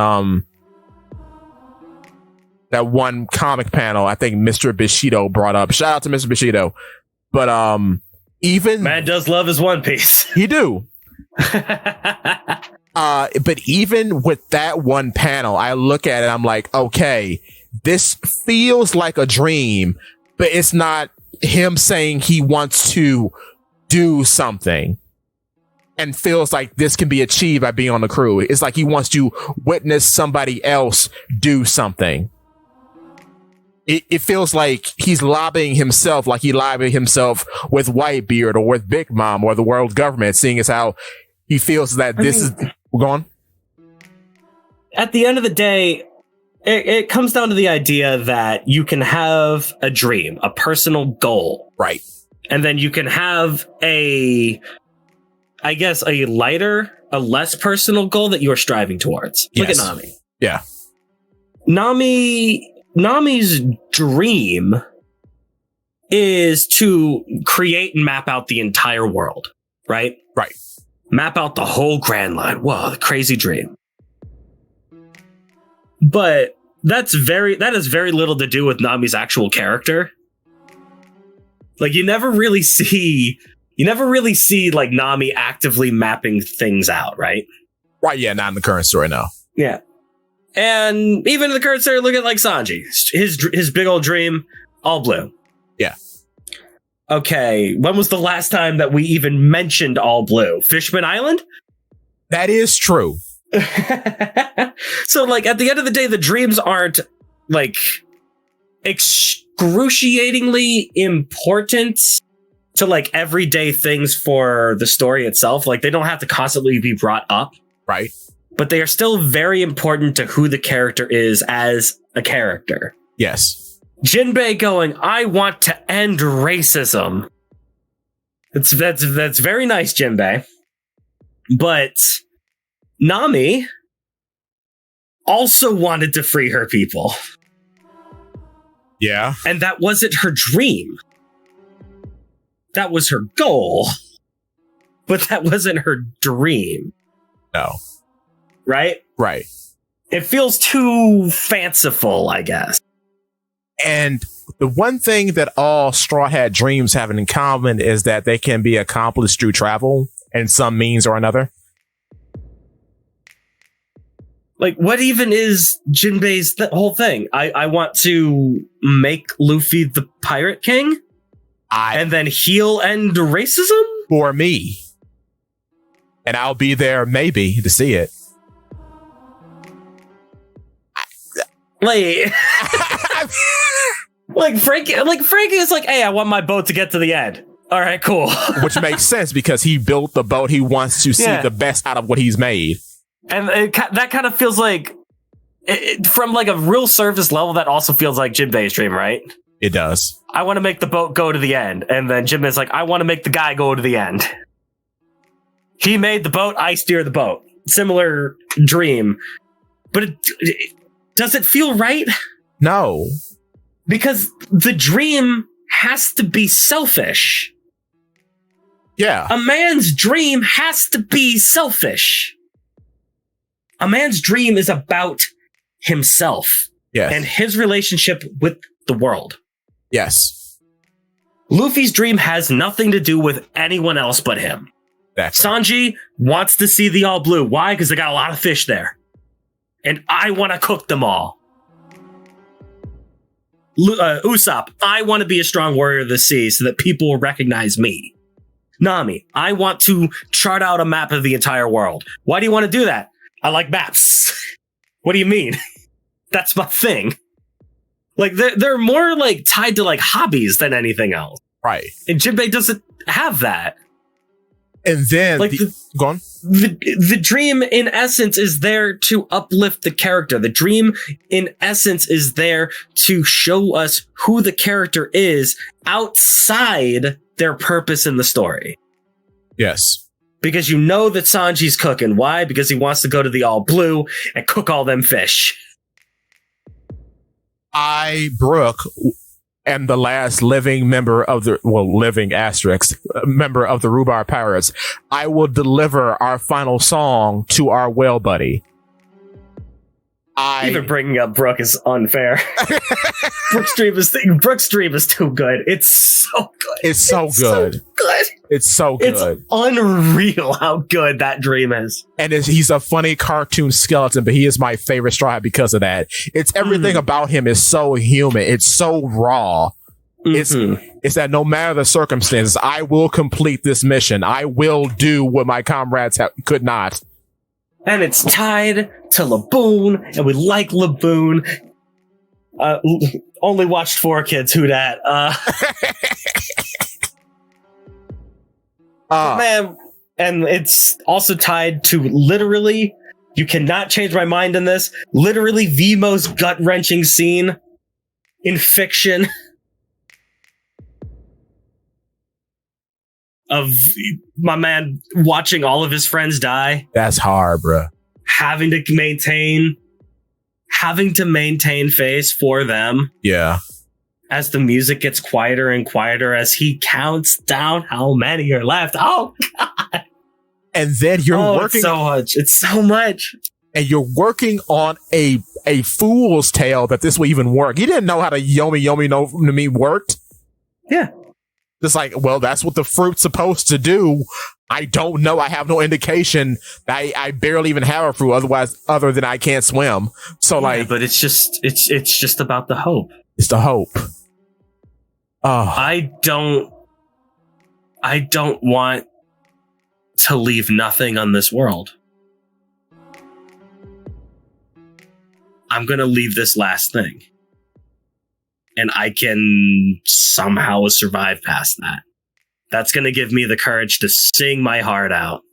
comic panel I think Mr. Bushido brought up. Shout out to Mr. Bushido. But even man does love his One Piece. He do. But even with that one panel, I look at it, I'm like, okay, this feels like a dream, but it's not him saying he wants to do something and feels like this can be achieved by being on the crew. It's like he wants to witness somebody else do something. It feels like he's lobbying himself, like he lobbied himself with Whitebeard or with Big Mom or the world government, seeing as how he feels that we're going. At the end of the day, it comes down to the idea that you can have a dream, a personal goal. Right. And then you can have a lighter, a less personal goal that you are striving towards. Look at Nami. Yeah. Nami's dream is to create and map out the entire world, right? Right. Map out the whole Grand Line. Whoa, crazy dream. But that has very little to do with Nami's actual character. Like you never really see like Nami actively mapping things out, right? Right, yeah, not in the current story, no. Yeah. And even in the current story, look at like Sanji. His big old dream, all blue. Yeah. Okay, when was the last time that we even mentioned all blue? Fishman Island? That is true. So, like, at the end of the day, the dreams aren't, like, excruciatingly important to, like, everyday things for the story itself. Like, they don't have to constantly be brought up. Right. But they are still very important to who the character is as a character. Yes. Jinbei going, I want to end racism. That's very nice, Jinbei. But Nami also wanted to free her people. Yeah. And that wasn't her dream. That was her goal. But that wasn't her dream. No. Right? Right. It feels too fanciful, I guess. And the one thing that all Straw Hat dreams have in common is that they can be accomplished through travel in some means or another. Like, what even is Jinbei's whole thing? I want to make Luffy the Pirate King? And then heal end racism? For me. And I'll be there maybe to see it. Like Frankie is like, hey, I want my boat to get to the end. All right, cool. Which makes sense because he built the boat. He wants to see the best out of what he's made. And that kind of feels like from like a real surface level, that also feels like Jinbei's dream, right? It does. I want to make the boat go to the end. And then Jinbei's like, I want to make the guy go to the end. He made the boat, I steer the boat. Similar dream. But does it feel right? No. Because the dream has to be selfish. Yeah. A man's dream has to be selfish. A man's dream is about himself. Yes. And his relationship with the world. Yes. Luffy's dream has nothing to do with anyone else but him. Exactly. Sanji wants to see the all blue. Why? Because they got a lot of fish there. And I want to cook them all. Usopp, I want to be a strong warrior of the sea so that people will recognize me. Nami, I want to chart out a map of the entire world. Why do you want to do that? I like maps. What do you mean? That's my thing. Like, they're more like tied to like hobbies than anything else. Right. And Jinbei doesn't have that. And then Like go on. The dream in essence is there to uplift the character. The dream in essence is there to show us who the character is outside their purpose in the story. Yes. Because you know that Sanji's cooking. Why? Because he wants to go to the all blue and cook all them fish. Brooke, am the last living member of the, living asterisk, member of the Rhubarb Pirates. I will deliver our final song to our whale buddy. Even bringing up Brooke is unfair. Brooke's dream is too good. It's so good. It's so good. It's so good. It's unreal how good that dream is. And he's a funny cartoon skeleton, but he is my favorite Straw Hat because of that. It's everything about him is so human. It's so raw. It's that no matter the circumstances, I will complete this mission. I will do what my comrades could not. And it's tied to Laboon, and we like Laboon. Only watched 4 Kids. Who dat? Man, and it's also tied to literally, you cannot change my mind in this, literally the most gut-wrenching scene in fiction of my man watching all of his friends die. That's hard, bruh. Having to maintain face for them. Yeah. As the music gets quieter and quieter as he counts down how many are left. Oh, God. And then you're working. It's so much. And you're working on a fool's tale that this will even work. You didn't know how the Yomi no Me worked. Yeah. Just like, well, that's what the fruit's supposed to do. I don't know. I have no indication. I barely even have a fruit other than I can't swim. So but it's just about the hope. It's the hope. Oh. I don't want to leave nothing on this world. I'm going to leave this last thing. And I can somehow survive past that. That's going to give me the courage to sing my heart out.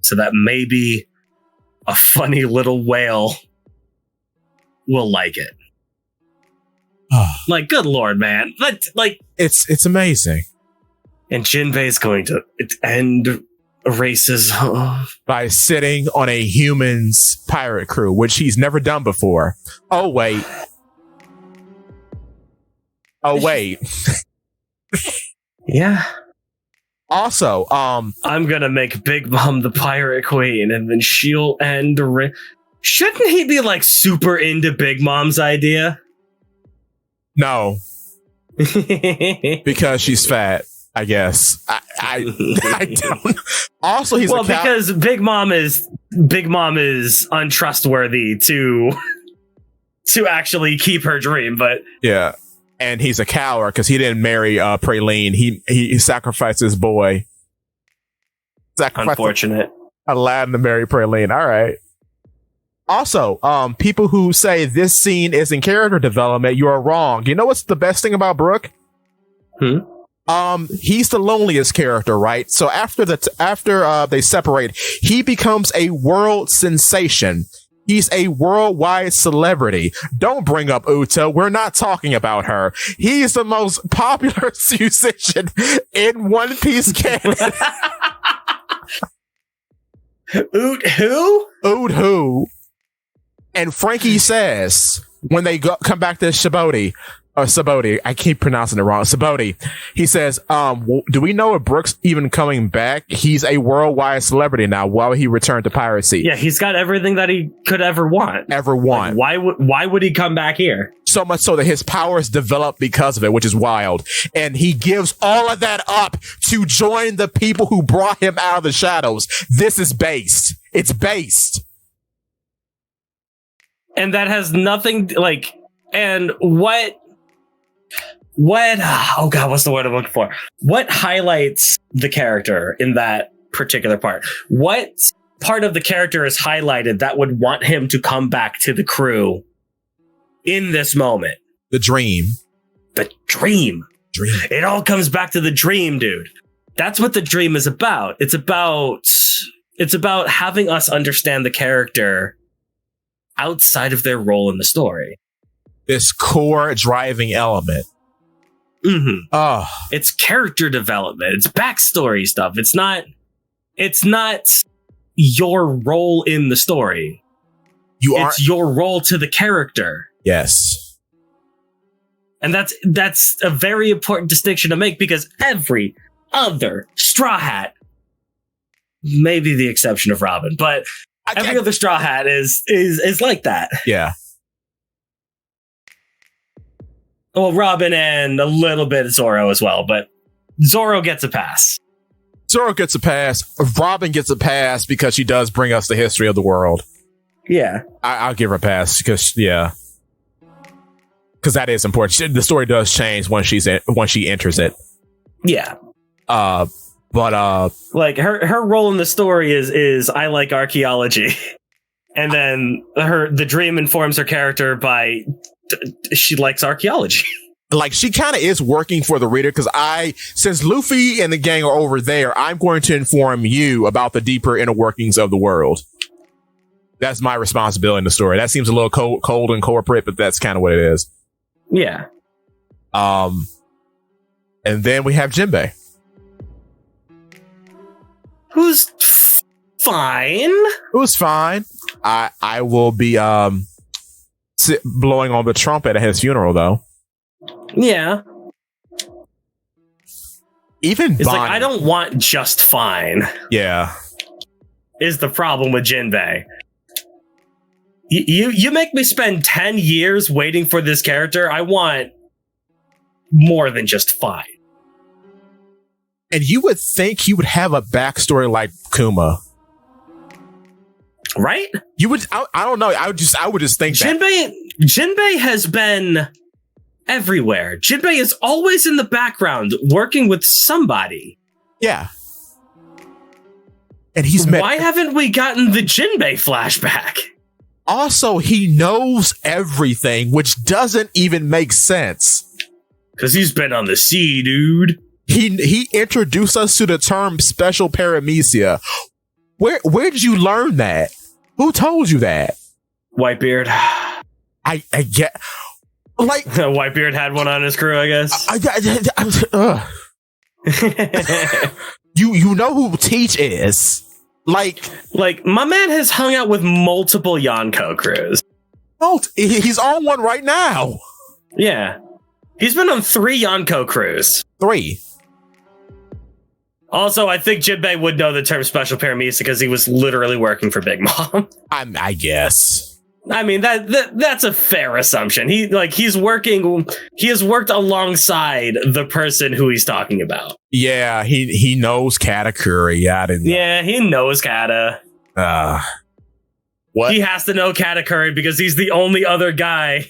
So that maybe a funny little whale will like it. Like, good Lord, man. It's amazing. And Jinbei's going to end races by sitting on a human's pirate crew, which he's never done before. Oh, wait. Yeah. Also, I'm gonna make Big Mom the pirate queen, and then she'll end. Shouldn't he be like super into Big Mom's idea? No, because she's fat. I guess I don't. Also, he's because Big Mom is untrustworthy to actually keep her dream, but yeah. And he's a coward because he didn't marry Praline. He sacrificed his boy. Unfortunate. Allowed him to marry Praline. All right. Also, people who say this scene isn't character development, you are wrong. You know what's the best thing about Brook? He's the loneliest character, right? So after they separate, he becomes a world sensation. He's a worldwide celebrity. Don't bring up Uta. We're not talking about her. He's the most popular musician in One Piece canon. Oot who? Oot who? And Frankie says, when they come back to Sabaody, I keep pronouncing it wrong. Sabaody. He says, do we know if Brooks even coming back? He's a worldwide celebrity now. Why would he return to piracy? Yeah, he's got everything that he could ever want. Like, why would he come back here? So much so that his powers develop because of it, which is wild. And he gives all of that up to join the people who brought him out of the shadows. This is based. It's based. And that has nothing like, and what, oh God, what's the word I'm looking for? What highlights the character in that particular part? What part of the character is highlighted that would want him to come back to the crew in this moment? The dream. The dream. It all comes back to the dream, dude. That's what the dream is about. It's about having us understand the character outside of their role in the story. This core driving element. Mm-hmm. Oh, it's character development. It's backstory stuff. It's not your role in the story. It's your role to the character. Yes. And that's a very important distinction to make, because every other Straw Hat, maybe the exception of Robin, but every other Straw Hat is like that. Yeah. Well, Robin and a little bit of Zoro as well, but Zoro gets a pass. Zoro gets a pass. Robin gets a pass because she does bring us the history of the world. Yeah. I'll give her a pass because that is important. The story does change when she enters it. Yeah. But like her role in the story is I like archaeology. And then the dream informs her character by she likes archaeology. Like, she kind of is working for the reader, because since Luffy and the gang are over there, I'm going to inform you about the deeper inner workings of the world. That's my responsibility in the story. That seems a little cold and corporate, but that's kind of what it is. Yeah. And then we have Jinbei, who's fine. Who's fine. I will be blowing on the trumpet at his funeral, though. Yeah. Even it's Bonnie. Like, I don't want just fine. Yeah. Is the problem with Jinbei. You make me spend 10 years waiting for this character. I want more than just fine. And you would think he would have a backstory like Kuma. Right? You would. I don't know. I would just think Jinbei has been everywhere. Jinbei is always in the background working with somebody. Yeah. And why haven't we gotten the Jinbei flashback? Also, he knows everything, which doesn't even make sense. Because he's been on the sea, dude. He introduced us to the term special paramecia. Where did you learn that? Who told you that? Whitebeard. I get, like, Whitebeard had one on his crew, I guess. You know who Teach is. Like my man has hung out with multiple Yonko crews. Oh, he's on one right now. Yeah. He's been on 3 Yonko crews. 3. Also, I think Jinbei would know the term special paramecia because he was literally working for Big Mom. I guess. I mean, that's a fair assumption. He has worked alongside the person who he's talking about. Yeah, he knows Katakuri. Yeah, he knows Kata. What? He has to know Katakuri because he's the only other guy.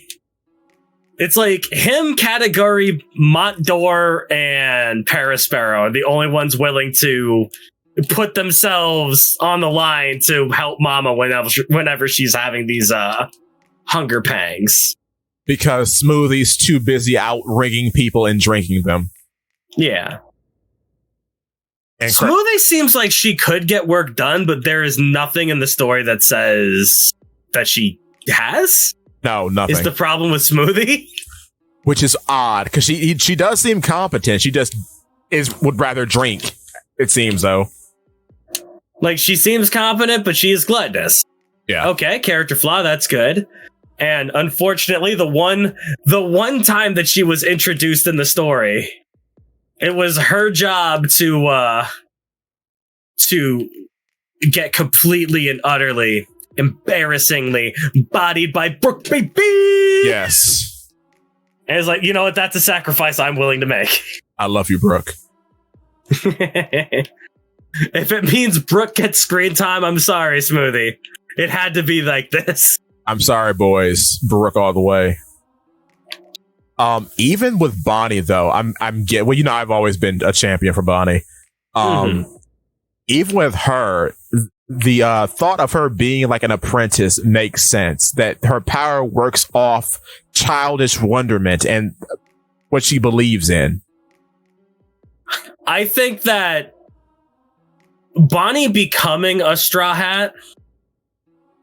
It's like him, Katakuri, Montdor, and Perispero are the only ones willing to put themselves on the line to help Mama whenever she's having these hunger pangs. Because Smoothie's too busy out rigging people and drinking them. Yeah. And Smoothie seems like she could get work done, but there is nothing in the story that says that she has? No, nothing. Is the problem with Smoothie? Which is odd, because she does seem competent. She just would rather drink, it seems, though. Like, she seems competent, but she is gluttonous. Yeah. Okay, character flaw, that's good. And unfortunately, the one time that she was introduced in the story, it was her job to get completely and utterly, embarrassingly bodied by Brooke, baby! Yes. And it's like, you know what? That's a sacrifice I'm willing to make. I love you, Brooke. If it means Brooke gets screen time, I'm sorry, Smoothie. It had to be like this. I'm sorry, boys. Brooke all the way. Even with Bonnie, though, well, you know, I've always been a champion for Bonnie. Even with her, the thought of her being like an apprentice makes sense. That her power works off childish wonderment and what she believes in. I think that Bonnie becoming a Straw Hat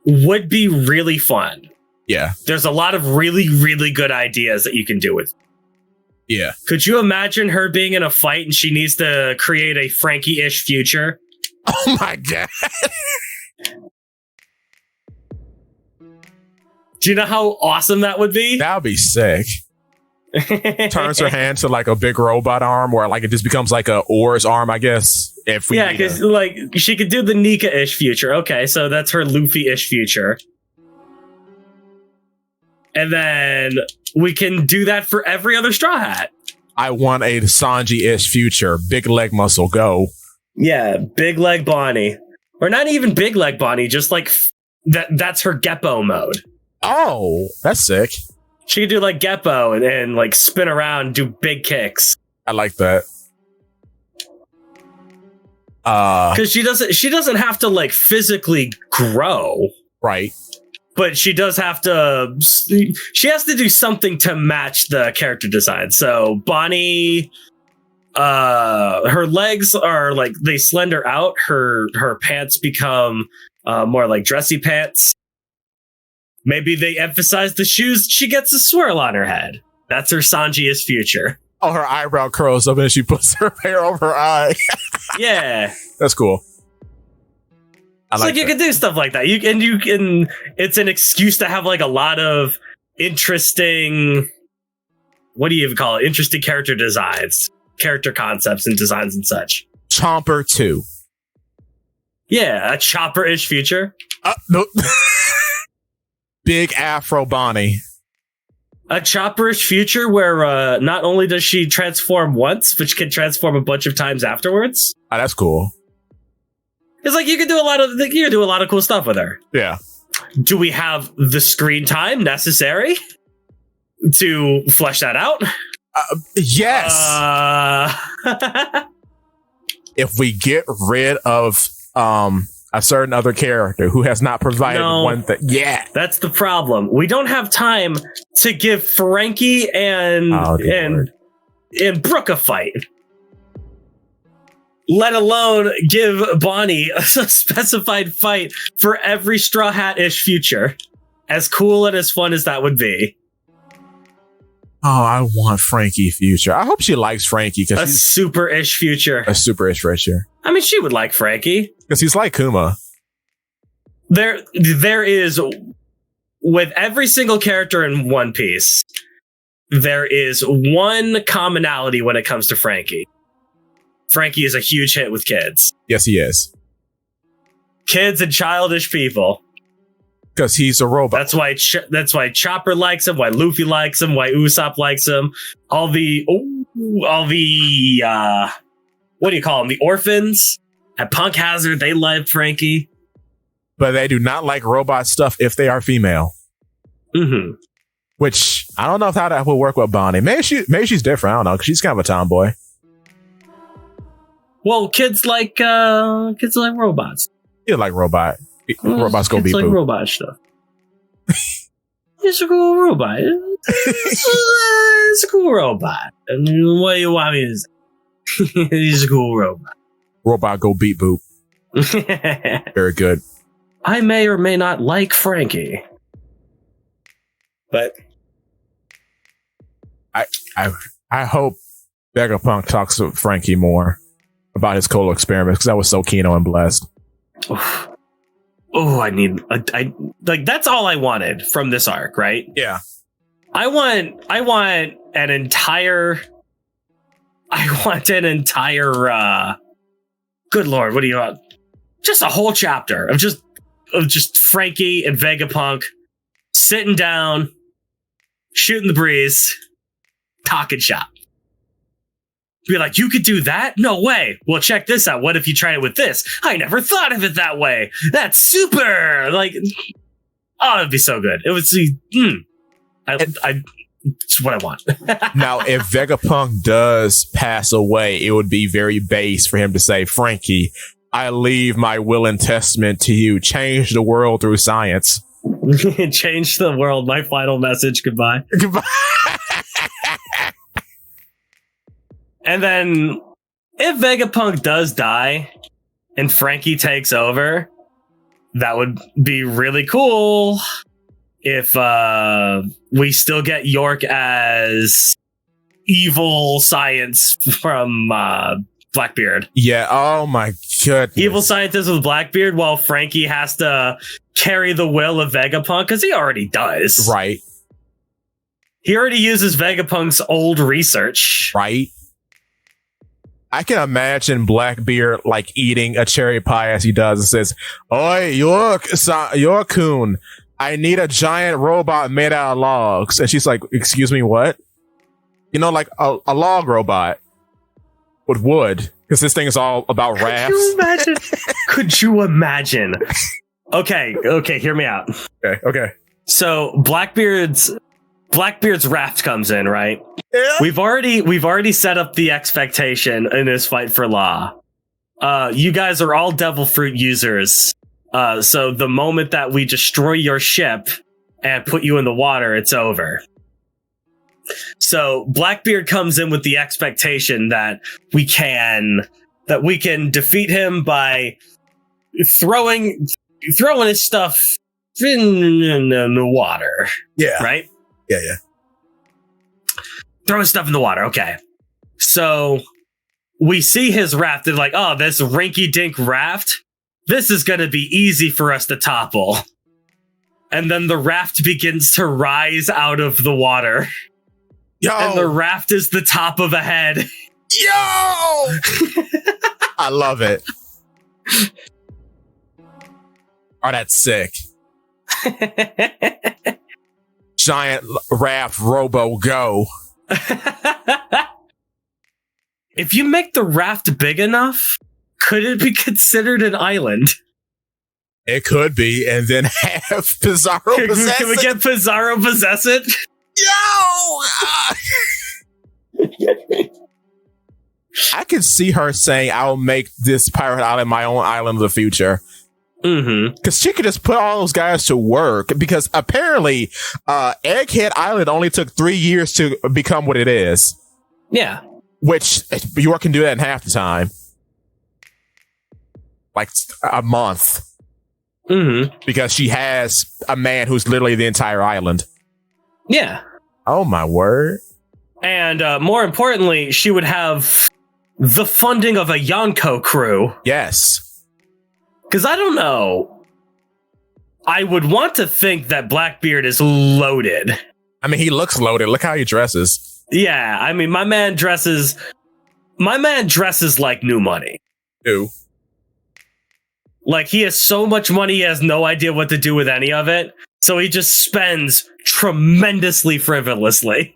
would be really fun. Yeah. There's a lot of really, really good ideas that you can do with. Yeah. Could you imagine her being in a fight and she needs to create a Frankie-ish future? Oh my God. Do you know how awesome that would be? That would be sick. Turns her hand to like a big robot arm, or like it just becomes like a Oars arm, I guess. Yeah, because like she could do the Nika-ish future. Okay, so that's her Luffy-ish future. And then we can do that for every other Straw Hat. I want a Sanji-ish future. Big leg muscle, go. Yeah, big leg Bonnie. Or not even big leg Bonnie, just like that's her Geppo mode. Oh, that's sick. She could do like Geppo and like spin around, do big kicks. I like that. Because she doesn't have to like physically grow. Right. But she does have to, she has to do something to match the character design. So Bonnie, her legs are like, they slender out. Her pants become more like dressy pants. Maybe they emphasize the shoes. She gets a swirl on her head. That's her Sanji's future. Oh, her eyebrow curls up and she puts her hair over her eye. Yeah. That's cool. It's like you can do stuff like that. You can. It's an excuse to have like a lot of interesting. What do you even call it? Interesting character designs, character concepts, and designs and such. Chomper 2. Yeah, a Chopper-ish future. Nope. Big Afro Bonnie. A Chopper-ish future where not only does she transform once, but she can transform a bunch of times afterwards. Oh, that's cool. It's like you can do a lot of cool stuff with her. Yeah. Do we have the screen time necessary to flesh that out? Yes. If we get rid of a certain other character who has not provided one thing. Yeah. That's the problem. We don't have time to give Frankie and Brooke a fight. Let alone give Bonnie a specified fight for every Straw Hat-ish future. As cool and as fun as that would be. Oh, I want Frankie future. I hope she likes Frankie. A super-ish future. A super-ish future. I mean, she would like Frankie. Because he's like Kuma. There is, with every single character in One Piece, there is one commonality when it comes to Frankie. Frankie is a huge hit with kids. Yes, he is. Kids and childish people. Because he's a robot. That's why Chopper likes him. Why Luffy likes him. Why Usopp likes him. All the what do you call them? The orphans at Punk Hazard. They loved Frankie, but they do not like robot stuff if they are female. Mm-hmm. Which I don't know how that will work with Bonnie. Maybe she's different. I don't know. Because she's kind of a tomboy. Well, kids like robots. You like robot. Robots go beep like boop. Robot stuff. It's a cool robot. It's a cool robot. I mean, what do you want me to say? He's a cool robot. Robot go beep boop. Very good. I may or may not like Frankie. But I hope Vegapunk talks to Frankie more about his cola experiments because I was so keen on Blessed. Oh, I like that's all I wanted from this arc, right? Yeah. I want an entire good lord, what do you want? Just a whole chapter of just Frankie and Vegapunk sitting down, shooting the breeze, talking shop. Be like, you could do that? No way. Well, check this out. What if you tried it with this? I never thought of it that way. That's super. Like, oh, it'd be so good. It would see. It's what I want. Now, if Vegapunk does pass away, it would be very base for him to say, Frankie, I leave my will and testament to you. Change the world through science. Change the world. My final message. Goodbye. Goodbye. And then if Vegapunk does die and Frankie takes over, that would be really cool. If we still get York as evil science from Blackbeard. Yeah, oh my goodness. Evil scientist with Blackbeard while Frankie has to carry the will of Vegapunk, because he already does. Right. He already uses Vegapunk's old research. Right. I can imagine Blackbeard like eating a cherry pie as he does and says, Oi, York-kun, I need a giant robot made out of logs. And she's like, excuse me, what? You know, like a log robot with wood. Because this thing is all about rafts. Could you imagine? Okay, hear me out. Okay. So Blackbeard's raft comes in, right? Yeah. We've already set up the expectation in this fight for Law. You guys are all devil fruit users. So the moment that we destroy your ship and put you in the water, it's over. So Blackbeard comes in with the expectation that we can defeat him by throwing his stuff in the water. Yeah. Right? Yeah. Throwing stuff in the water. Okay. So we see his raft and like, oh, this rinky-dink raft. This is going to be easy for us to topple. And then the raft begins to rise out of the water. Yo! And the raft is the top of a head. Yo! I love it. Oh, that's sick. Giant raft robo go. If you make the raft big enough, could it be considered an island? It could be, and then have Pizarro possess Can we get Pizarro possess it? Yo! I can see her saying, I'll make this pirate island my own island of the future. Mm-hmm. Because she could just put all those guys to work. Because apparently, Egghead Island only took 3 years to become what it is. Yeah. Which York can do that in half the time. Like a month. Mm-hmm. Because she has a man who's literally the entire island. Yeah. Oh, my word. And more importantly, she would have the funding of a Yonko crew. Yes. Because I don't know. I would want to think that Blackbeard is loaded. I mean, he looks loaded. Look how he dresses. Yeah, I mean, my man dresses like new money. Ew. Like, he has so much money, he has no idea what to do with any of it. So he just spends tremendously frivolously.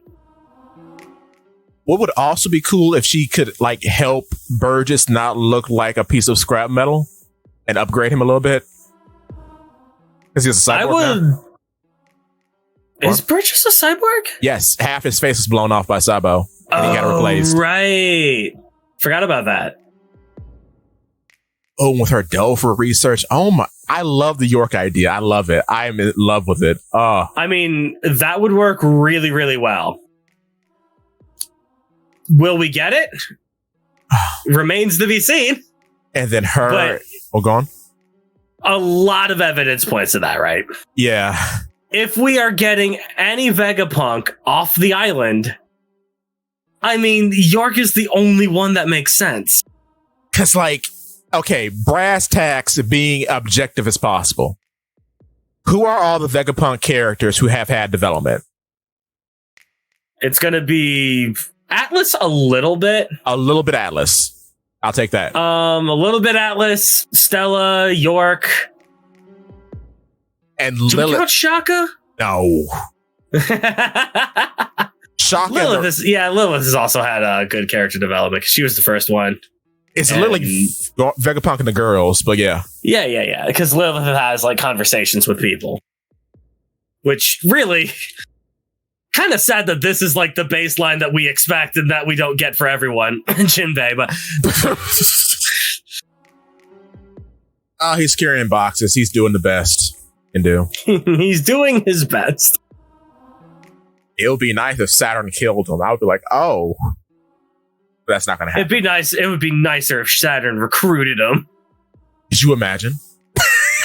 What would also be cool if she could, like, help Burgess not look like a piece of scrap metal and upgrade him a little bit? Because he's a cyborg now. Is Burgess a cyborg? Yes, half his face was blown off by Sabo, and he got replaced. Right. Forgot about that. Oh, with her dough for research. Oh my, I love the York idea. I love it. I am in love with it. I mean, that would work really, really well. Will we get it? Remains to be seen. And then her... But go on. A lot of evidence points to that, right? Yeah. If we are getting any Vegapunk off the island, I mean, York is the only one that makes sense. Because, like, okay, brass tacks being objective as possible. Who are all the Vegapunk characters who have had development? It's going to be Atlas a little bit. A little bit Atlas. I'll take that. A little bit Atlas, Stella, York. And Did we Lilith. count Shaka? No. Shaka. Lilith has also had a good character development. She was the first one. It's literally Vegapunk and the girls, but yeah. Yeah. Because Lilith has like conversations with people. Which really kind of sad that this is like the baseline that we expect and that we don't get for everyone in Jinbei, but he's carrying boxes. He's doing the best he can do. He's doing his best. It would be nice if Saturn killed him. I would be like, oh. But that's not going to happen. It'd be nice. It would be nicer if Saturn recruited him. Could you imagine?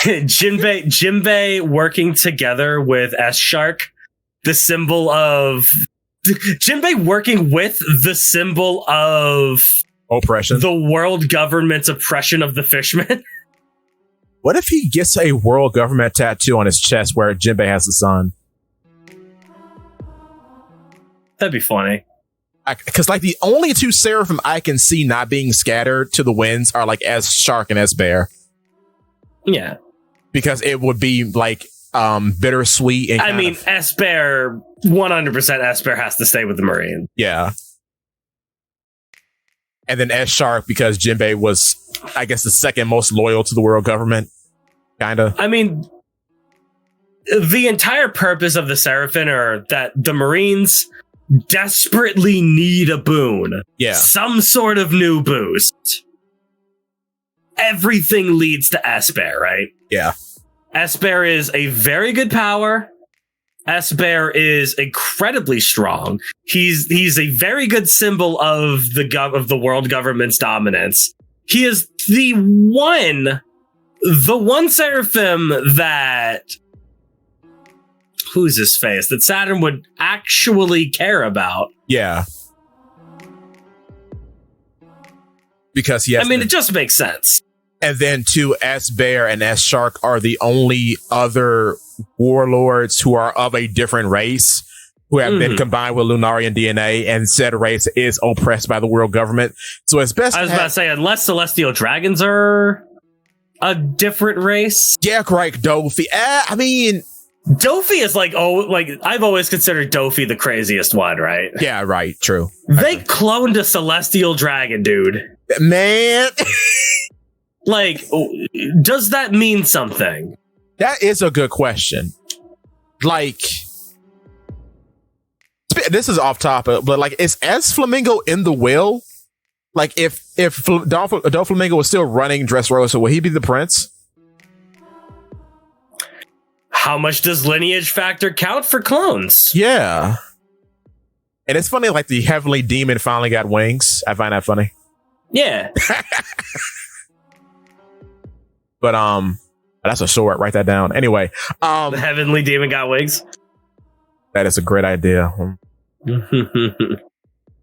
Jinbei working together with S-Shark, the symbol of... Jinbei working with the symbol of... Oppression. The world government's oppression of the fishmen. What if he gets a world government tattoo on his chest where Jinbei has the sun? That'd be funny. Because like the only two seraphim I can see not being scattered to the winds are like S-Shark and S-Bear. Yeah. Because it would be like bittersweet. And I mean, S-Bear, 100% S-Bear has to stay with the Marine. Yeah. And then S-Shark because Jinbei was, I guess, the second most loyal to the world government. Kind of. I mean, the entire purpose of the Seraphim are that the Marines desperately need a boon. Yeah. Some sort of new boost. Everything leads to S-Bear, right? Yeah. S-Bear is a very good power. S-Bear is incredibly strong. He's a very good symbol of the world government's dominance. He is the one seraphim that... Who's his face? That Saturn would actually care about. Yeah. Because he has... I mean, it just makes sense. And then, too, S-Bear and S-Shark are the only other warlords who are of a different race who have been combined with Lunarian DNA, and said race is oppressed by the world government. So it's best... I was about to say, unless Celestial Dragons are a different race. Yeah, correct, Dofi. I mean... Dofi is like, I've always considered Dofi the craziest one, right? Yeah, right, true. They cloned a Celestial Dragon, dude. Man... Like, does that mean something? That is a good question. Like, this is off topic, but like, is S-Flamingo in the will? Like, if Doflamingo was still running Dressrosa, will he be the prince? How much does lineage factor count for clones? Yeah. And it's funny, like, the Heavenly Demon finally got wings. I find that funny. Yeah. But that's a short. Write that down. Anyway, the Heavenly Demon got wings. That is a great idea.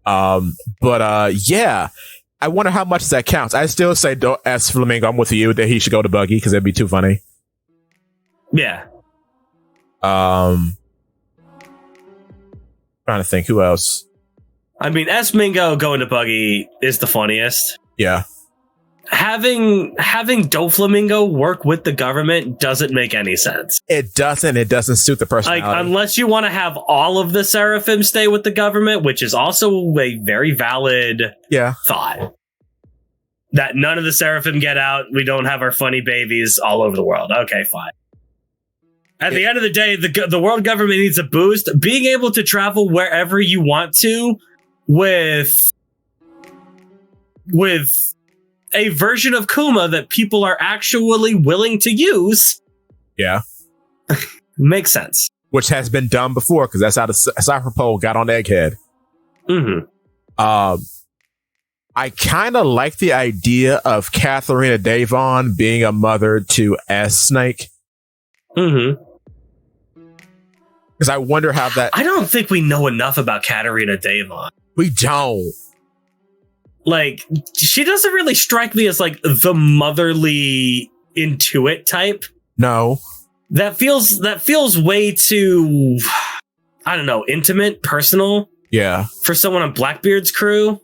Yeah. I wonder how much that counts. I still say, as Flamingo, I'm with you that he should go to Buggy because it'd be too funny. Yeah. Trying to think who else. I mean, S-Mingo going to Buggy is the funniest. Yeah. Having Doflamingo work with the government doesn't make any sense. It doesn't suit the personality. Like, unless you want to have all of the Seraphim stay with the government, which is also a very valid thought. That none of the Seraphim get out, we don't have our funny babies all over the world. Okay, fine. At the end of the day, the world government needs a boost. Being able to travel wherever you want to with a version of Kuma that people are actually willing to use. Yeah. Makes sense. Which has been done before, because that's how the Cypher Pole got on Egghead. Mm-hmm. I kind of like the idea of Katharina Devon being a mother to S Snake. Mm-hmm. Because I wonder how that... I don't think we know enough about Katarina Devon. We don't. Like, she doesn't really strike me as like the motherly Intuit type. No. That feels way too, I don't know, intimate, personal. Yeah. For someone on Blackbeard's crew.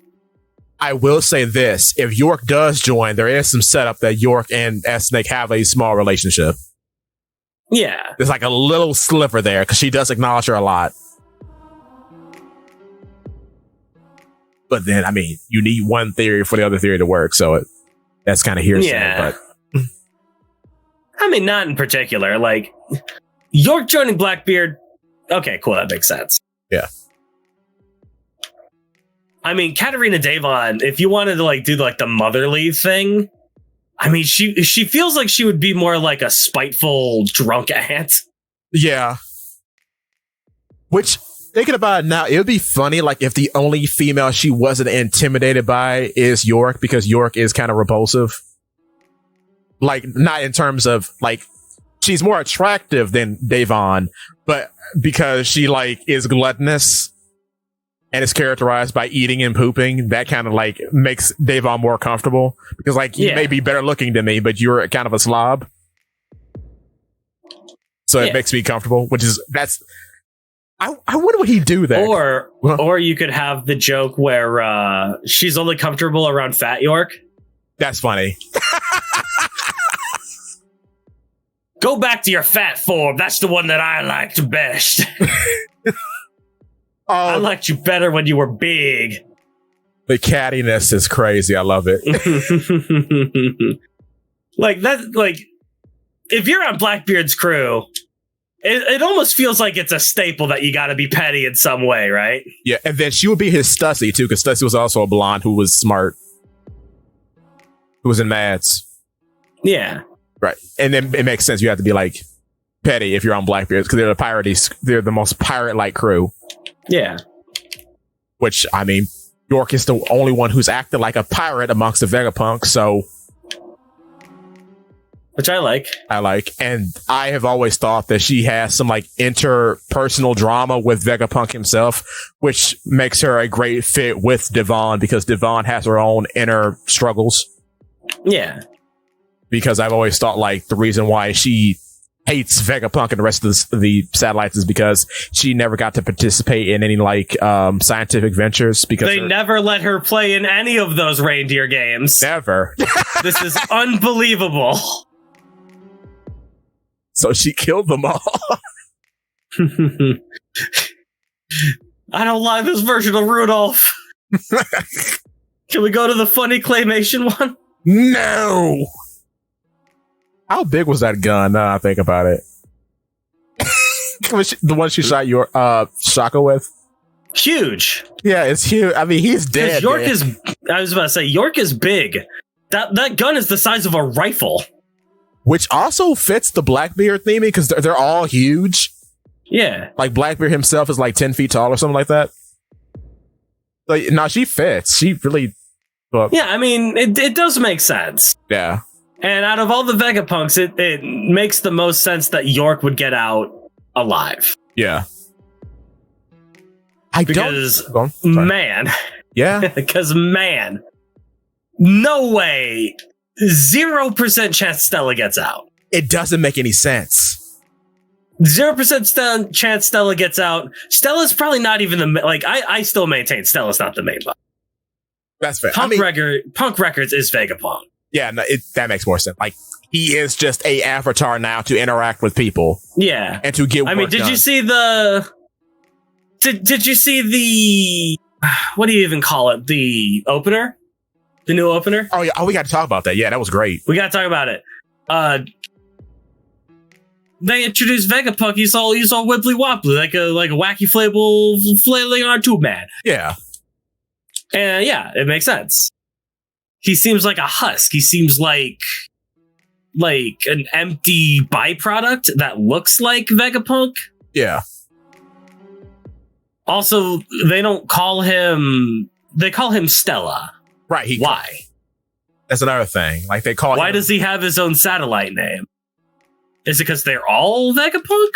I will say this. If York does join, there is some setup that York and S Snake have a small relationship. Yeah. There's like a little sliver there because she does acknowledge her a lot. But then, I mean, you need one theory for the other theory to work. So that's kind of hearsay. Yeah. But I mean, not in particular. Like, York joining Blackbeard. Okay, cool. That makes sense. Yeah. I mean, Katarina Devon, if you wanted to like do like the motherly thing, I mean, she feels like she would be more like a spiteful drunk aunt. Yeah. Which, thinking about it now, it would be funny like if the only female she wasn't intimidated by is York, because York is kind of repulsive. Like, not in terms of like, she's more attractive than Devon, but because she like is gluttonous and is characterized by eating and pooping, that kind of like makes Devon more comfortable, because like you may be better looking than me, but you're kind of a slob. So it makes me comfortable, which is, I wonder what he'd do there. Or you could have the joke where she's only comfortable around Fat York. That's funny. Go back to your fat form. That's the one that I liked best. I liked you better when you were big. The cattiness is crazy. I love it. Like that. Like, if you're on Blackbeard's crew, it almost feels like it's a staple that you got to be petty in some way, right? Yeah, and then she would be his Stussy too, because Stussy was also a blonde who was smart, who was in Mads. Yeah, right. And then it makes sense. You have to be like petty if you're on Blackbeard, because they're the most pirate-like crew. Yeah. Which, I mean, York is the only one who's acted like a pirate amongst the Vegapunk, so... Which I like. And I have always thought that she has some, like, interpersonal drama with Vegapunk himself, which makes her a great fit with Devon, because Devon has her own inner struggles. Yeah. Because I've always thought, like, the reason why she hates Vegapunk and the rest of the satellites is because she never got to participate in any like scientific ventures, because they never let her play in any of those reindeer games. Never. This is unbelievable. So she killed them all. I don't like this version of Rudolph. Can we go to the funny claymation one? No. How big was that gun? Now I think about it. The one she shot your Shaka with? Huge. Yeah, it's huge. I mean, he's dead. York is. I was about to say, York is big. That gun is the size of a rifle. Which also fits the Blackbeard theming, because they're all huge. Yeah. Like Blackbeard himself is like 10 feet tall or something like that. Like, no, she fits. She really. Yeah, I mean, it does make sense. Yeah. And out of all the Vegapunks, it makes the most sense that York would get out alive. Yeah. Man. Yeah. Because, man, no way. 0% chance Stella gets out. It doesn't make any sense. 0% chance Stella gets out. Stella's probably not even the... Like, I still maintain Stella's not the main boss. That's fair. Punk Records is Vegapunk. Yeah, no, that makes more sense. Like, he is just a avatar now to interact with people. Yeah. And to get work did done. You see the... Did you see the... What do you even call it? The opener? The new opener? Oh, yeah. Oh, we got to talk about that. Yeah, that was great. We got to talk about it. They introduced Vegapunk. He's all wibbly wobbly, like a wacky flailing on tube man. Yeah. And yeah, it makes sense. He seems like a husk. He seems like an empty byproduct that looks like Vegapunk. Yeah. Also, they don't call him... They call him Stella. Right. Why? That's another thing. Like they call. Why does he have his own satellite name? Is it because they're all Vegapunk?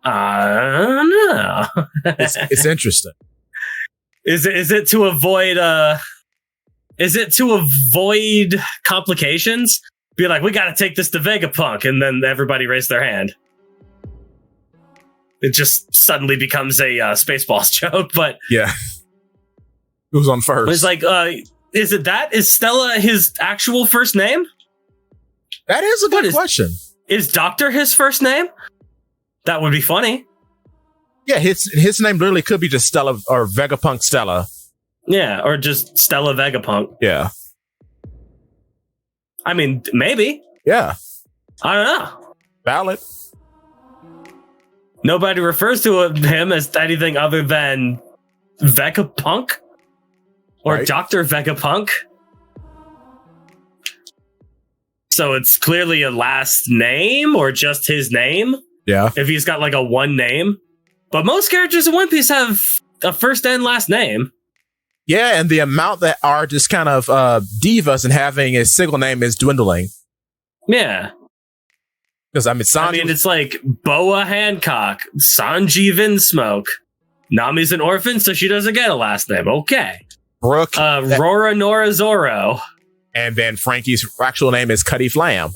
I don't know. It's interesting. Is it to avoid complications? Be like, we got to take this to Vegapunk, and then everybody raise their hand. It just suddenly becomes a Spaceballs joke, but yeah. Who's on first? It's like, is it that? Is Stella his actual first name? That is a good question. Is Doctor his first name? That would be funny. Yeah, his name literally could be just Stella or Vegapunk Stella. Yeah, or just Stella Vegapunk. Yeah. I mean, maybe. Yeah. I don't know. Valid. Nobody refers to him as anything other than Vegapunk or right. Dr. Vegapunk. So it's clearly a last name or just his name. Yeah. If he's got like a one name. But most characters in One Piece have a first and last name. Yeah, and the amount that are just kind of divas and having a single name is dwindling. Yeah. Because I mean, it's like Boa Hancock, Sanji Vinsmoke. Nami's an orphan, so she doesn't get a last name. Okay. Brooke. Rora Nora Zoro. And then Frankie's actual name is Cuddy Flam.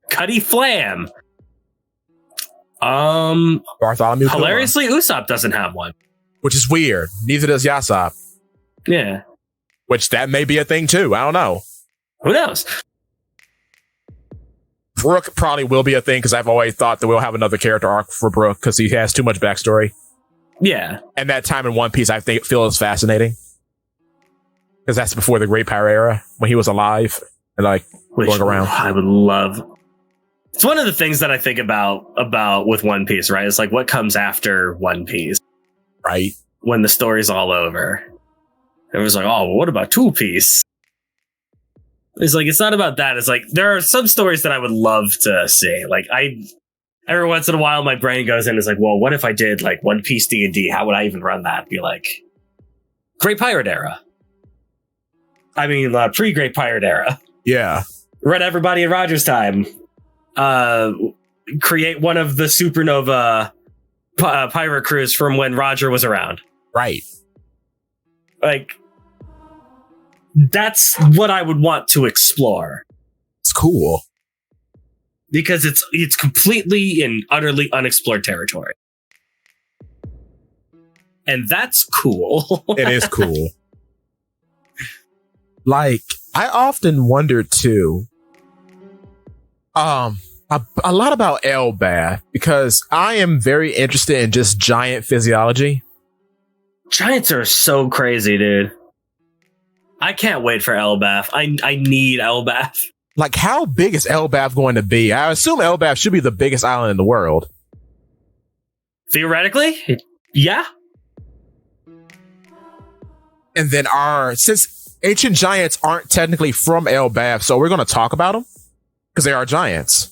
Cuddy Flam. Bartholomew hilariously, Usopp doesn't have one. Which is weird. Neither does Yasopp. Yeah. Which that may be a thing too. I don't know. Who knows? Brooke probably will be a thing because I've always thought that we'll have another character arc for Brooke because he has too much backstory. Yeah. And that time in One Piece I feel is fascinating. Because that's before the Great Pirate era when he was alive and like going around. I would love. It's one of the things that I think about with One Piece, right? It's like what comes after One Piece, right? When the story's all over, it was like, oh, well, what about Two Piece? It's like it's not about that. It's like there are some stories that I would love to see. Like every once in a while, my brain goes in. It's like, well, what if I did like One Piece D&D? How would I even run that? Be like, Great Pirate era. I mean, pre-Great Pirate era. Yeah. Run everybody in Roger's time. Create one of the supernova pirate crews from when Roger was around. Right. Like, that's what I would want to explore. It's cool. Because it's completely and utterly unexplored territory. And that's cool. It is cool. Like, I often wonder too, a lot about Elbaf because I am very interested in just giant physiology. Giants are so crazy, dude. I can't wait for Elbaf. I need Elbaf. Like, how big is Elbaf going to be? I assume Elbaf should be the biggest island in the world. Theoretically, yeah. And then since ancient giants aren't technically from Elbaf, so we're going to talk about them because they are giants.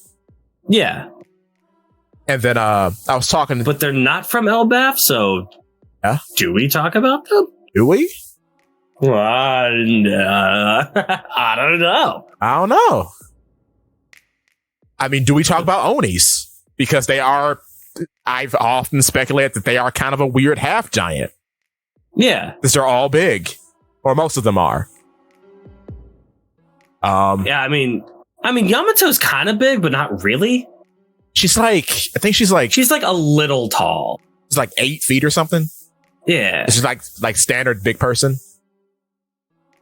Yeah. And then I was talking, but they're not from Elbaf, so yeah. Do we talk about them? Do we? Well, I don't know. I don't know. I mean, do we talk about Onis? Because they are, I've often speculated that they are kind of a weird half giant. Yeah. Because they're all big. Or most of them are. Yeah, I mean, Yamato's kind of big, but not really. She's like a little tall. She's like 8 feet or something. Yeah. She's like standard big person.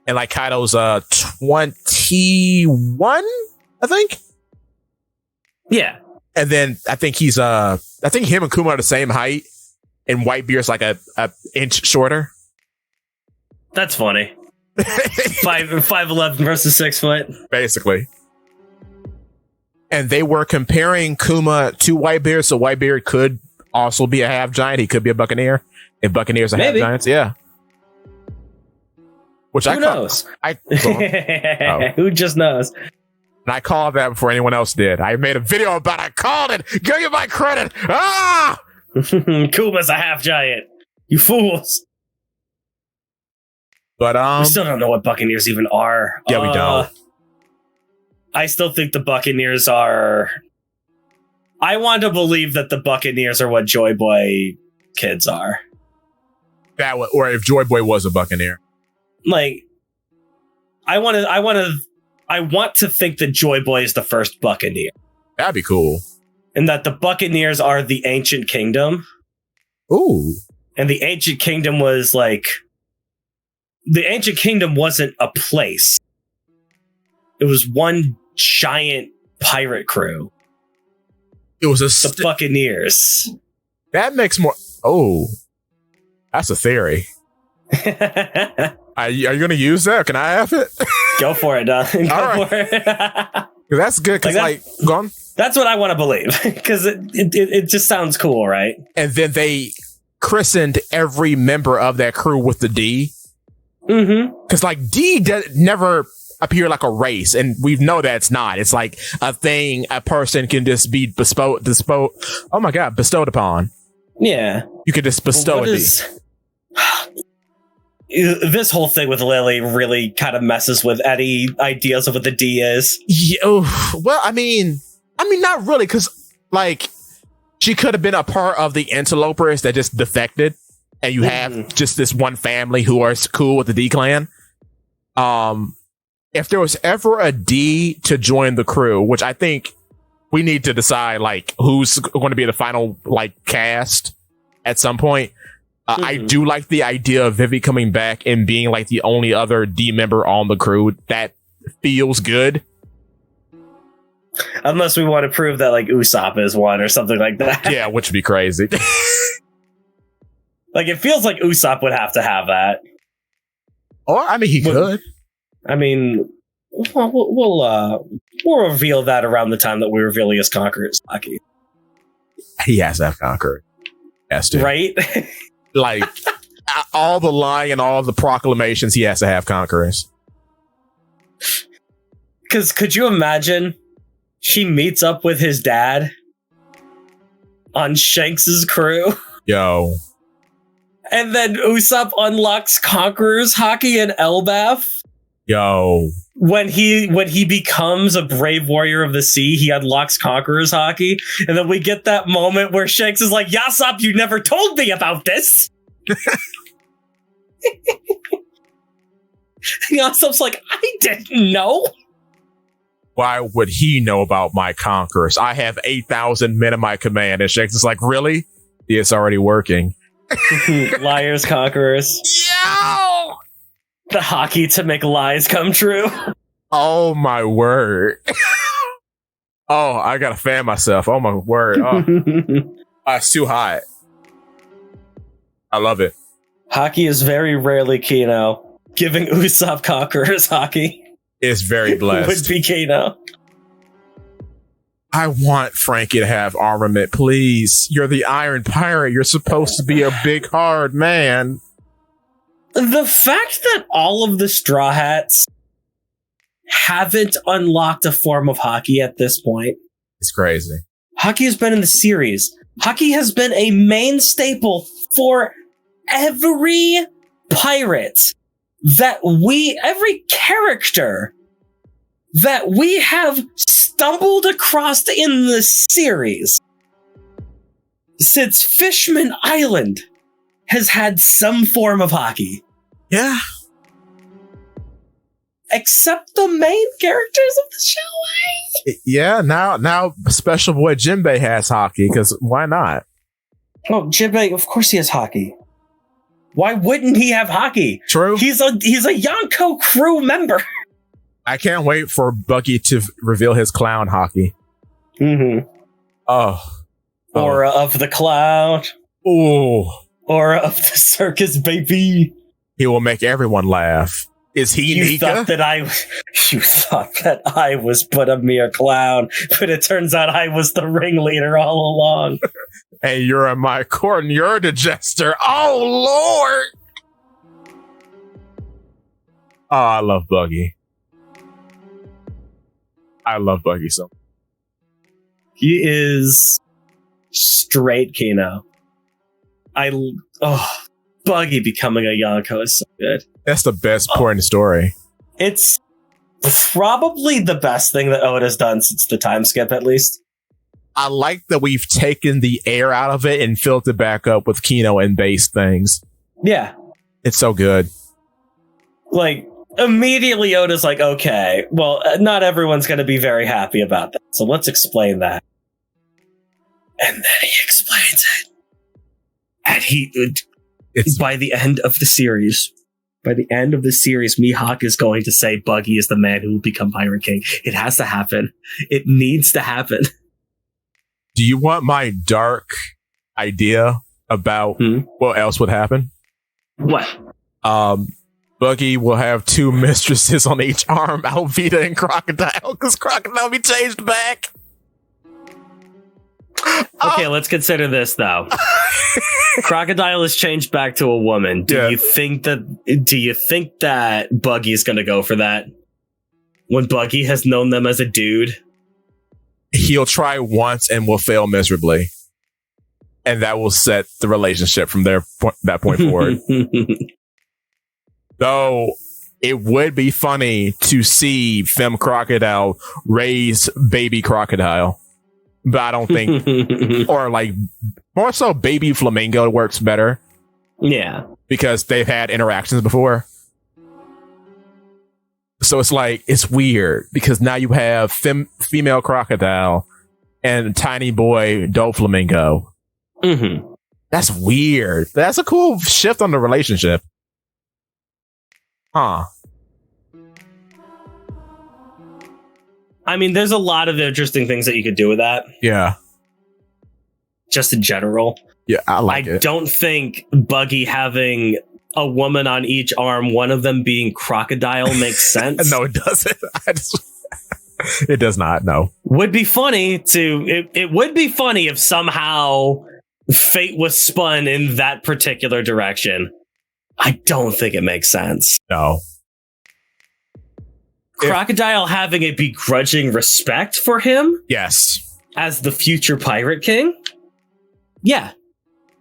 And like Kaido's 21, I think. Yeah. And then I think him and Kuma are the same height. And Whitebeard's like a inch shorter. That's funny. 5'11" versus 6 foot. Basically. And they were comparing Kuma to Whitebeard, so Whitebeard could also be a half giant. He could be a Buccaneer. If Buccaneers are half giants, yeah. Which Who knows? Who just knows? And I called that before anyone else did. I made a video about it. I called it. Give you my credit. Ah! Kuma's a half giant. You fools. But we still don't know what Buccaneers even are. Yeah, we don't. I still think the Buccaneers are. I want to believe that the Buccaneers are what Joy Boy kids are. Or if Joy Boy was a Buccaneer. Like, I want to think that Joy Boy is the first Buccaneer. That'd be cool. And that the Buccaneers are the Ancient Kingdom. Ooh. And the Ancient Kingdom was like... The Ancient Kingdom wasn't a place. It was one giant pirate crew. It was the Buccaneers. That makes more... Oh. That's a theory. Are you going to use that? Can I have it? Go for it, Go for it. That's good, because go on. That's what I want to believe, because it just sounds cool, right? And then they christened every member of that crew with the D. Mm-hmm. Because, like, D never appear like a race, and we know that it's not. It's like a thing a person can just be bestowed upon. Yeah. You could just bestow a D. This whole thing with Lily really kind of messes with any ideas of what the D is. Yeah, well, I mean, not really, because, like, she could have been a part of the interlopers that just defected, and you have just this one family who are cool with the D clan. If there was ever a D to join the crew, which I think we need to decide, like, who's going to be the final, like, cast at some point. I do like the idea of Vivi coming back and being like the only other D member on the crew. That feels good. Unless we want to prove that like Usopp is one or something like that. Yeah, which would be crazy. Like, it feels like Usopp would have to have that. Or, I mean, he could. I mean, we'll reveal that around the time that we reveal his Conqueror's Haki. He has to have Conqueror. Has to. Right? Like, all the lying and all the proclamations, he has to have Conquerors. Because could you imagine she meets up with his dad on Shanks's crew? Yo. And then Usopp unlocks Conqueror's Haki and Elbaf? Yo. When he becomes a brave warrior of the sea, he unlocks Conqueror's Haki, and then we get that moment where Shanks is like, "Yasopp, you never told me about this." Yasopp's like, "I didn't know." Why would he know about my conquerors? I have 8,000 men in my command. And Shanks is like, really? Yeah, it's already working. Liars, conquerors. Yo! The Haki to make lies come true. Oh, my word. Oh, I gotta fan myself. Oh, my word. Oh. It's too hot. I love it. Haki is very rarely Kino. Giving Usopp Conqueror's Haki. It's very blessed. Would be Kino. I want Frankie to have armament, please. You're the Iron Pirate. You're supposed to be a big, hard man. The fact that all of the Straw Hats haven't unlocked a form of Haki at this point. It's crazy. Haki has been in the series. Haki has been a main staple for every pirate every character that we have stumbled across in the series since Fishman Island has had some form of Haki. Yeah. Except the main characters of the show. Yeah, now Special Boy Jinbei has Haki, because why not? Oh, Jinbei, of course he has Haki. Why wouldn't he have Haki? True. He's a Yonko crew member. I can't wait for Bucky to reveal his clown Haki. Mm-hmm. Oh. Aura of the clown. Oh. Aura of the circus, baby. He will make everyone laugh. Is he Nika? You thought that I was but a mere clown, but it turns out I was the ringleader all along. And you're in my court and you're the jester. Oh, Lord. Oh, I love Buggy. I love Buggy so much. He is straight Kino. Buggy becoming a Yonko is so good. That's the best part in the story. It's probably the best thing that Oda's done since the time skip, at least. I like that we've taken the air out of it and filled it back up with Kino and base things. Yeah. It's so good. Like, immediately Oda's like, okay, well, not everyone's going to be very happy about that. So let's explain that. And then he explains it. And by the end of the series, Mihawk is going to say Buggy is the man who will become Pirate King. It has to happen. It needs to happen. Do you want my dark idea about what else would happen? What? Buggy will have two mistresses on each arm, Alvida and Crocodile, because Crocodile be changed back. Okay, let's consider this though. Crocodile is changed back to a woman. Do you think that Buggy is going to go for that? When Buggy has known them as a dude? He'll try once and will fail miserably. And that will set the relationship from that point forward. Though it would be funny to see Femme Crocodile raise baby Crocodile. But I don't think, or like more so baby Flamingo works better. Yeah. Because they've had interactions before. So it's like, it's weird because now you have female Crocodile and tiny boy Doflamingo. Mm-hmm. That's weird. That's a cool shift on the relationship. Huh. I mean, there's a lot of interesting things that you could do with that. Yeah. Just in general. Yeah, I like it. I don't think Buggy having a woman on each arm, one of them being Crocodile, makes sense. No, it doesn't. It does not, no. Would be funny it would be funny if somehow fate was spun in that particular direction. I don't think it makes sense. No. Crocodile having a begrudging respect for him? Yes. As the future Pirate King? Yeah.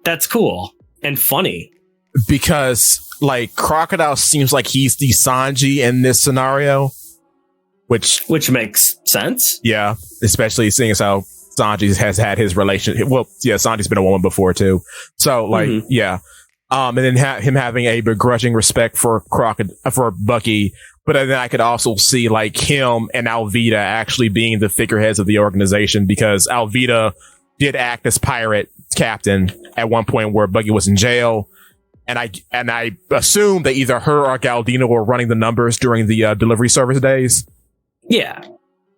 That's cool. And funny. Because, like, Crocodile seems like he's the Sanji in this scenario. Which makes sense. Yeah. Especially seeing as how Sanji has had his relationship. Well, yeah, Sanji's been a woman before, too. So, like, yeah. And then him having a begrudging respect for Bucky. But then I could also see like him and Alvida actually being the figureheads of the organization, because Alvida did act as pirate captain at one point where Buggy was in jail. And I assume that either her or Galdino were running the numbers during the delivery service days. Yeah.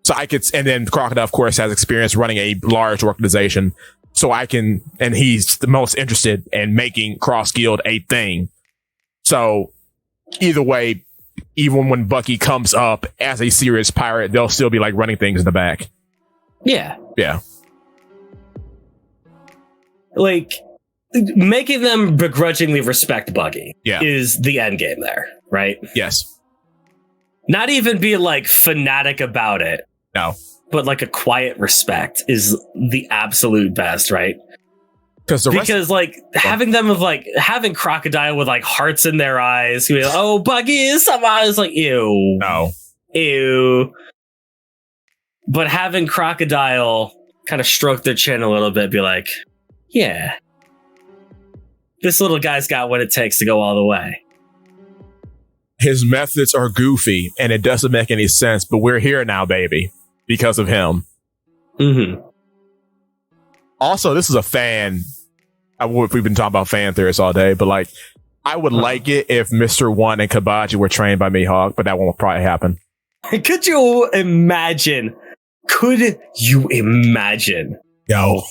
So and then Crocodile, of course, has experience running a large organization. So and he's the most interested in making Cross Guild a thing. So either way, even when Bucky comes up as a serious pirate, they'll still be like running things in the back. Yeah. Yeah. Like, making them begrudgingly respect Buggy is the end game there, right? Yes. Not even be like fanatic about it. No. But like a quiet respect is the absolute best, right? Because having them with like having Crocodile with like hearts in their eyes, oh, Buggy is somehow is like ew. No. Ew. But having Crocodile kind of stroke their chin a little bit, be like, yeah. This little guy's got what it takes to go all the way. His methods are goofy and it doesn't make any sense, but we're here now, baby. Because of him. Mm-hmm. Also, this is a fan. We've been talking about fan theorists all day, but like, I would like it if Mr. One and Kabaji were trained by Mihawk, but that won't probably happen. Could you imagine? No.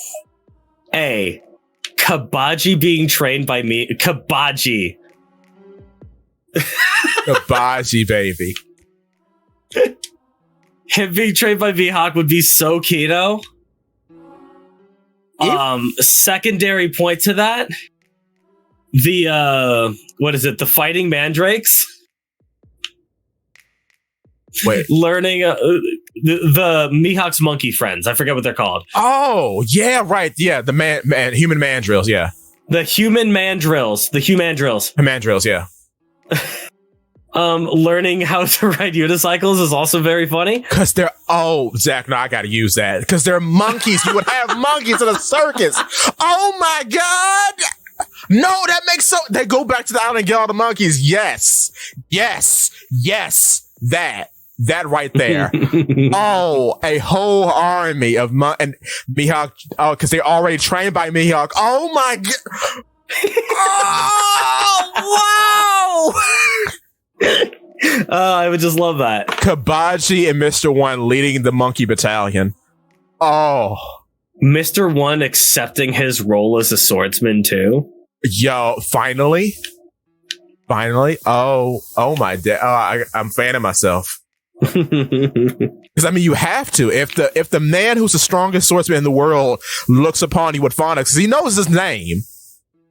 Kabaji being trained by me. Kabaji, baby. Him being trained by Mihawk would be so keto. Secondary point to that, the fighting mandrakes. Wait, learning the Mihawk's monkey friends. I forget what they're called. Oh yeah, right. Yeah, the human mandrills. Yeah, the human mandrills. The humandrills. Mandrills. Yeah. learning how to ride unicycles is also very funny. Because they're, Zakk, no, I got to use that. Because they're monkeys. You would have monkeys in a circus. Oh my God. No, that makes so, they go back to the island and get all the monkeys. Yes. That right there. A whole army of and Mihawk. Oh, because they're already trained by Mihawk. Oh my God. Oh, wow. I would just love that. Kabaji and Mr. One leading the monkey battalion. Oh. Mr. One accepting his role as a swordsman too. Yo, finally. Oh my dad. I'm fanning myself. Because I mean, you have to. If the man who's the strongest swordsman in the world looks upon you with fondness, because he knows his name,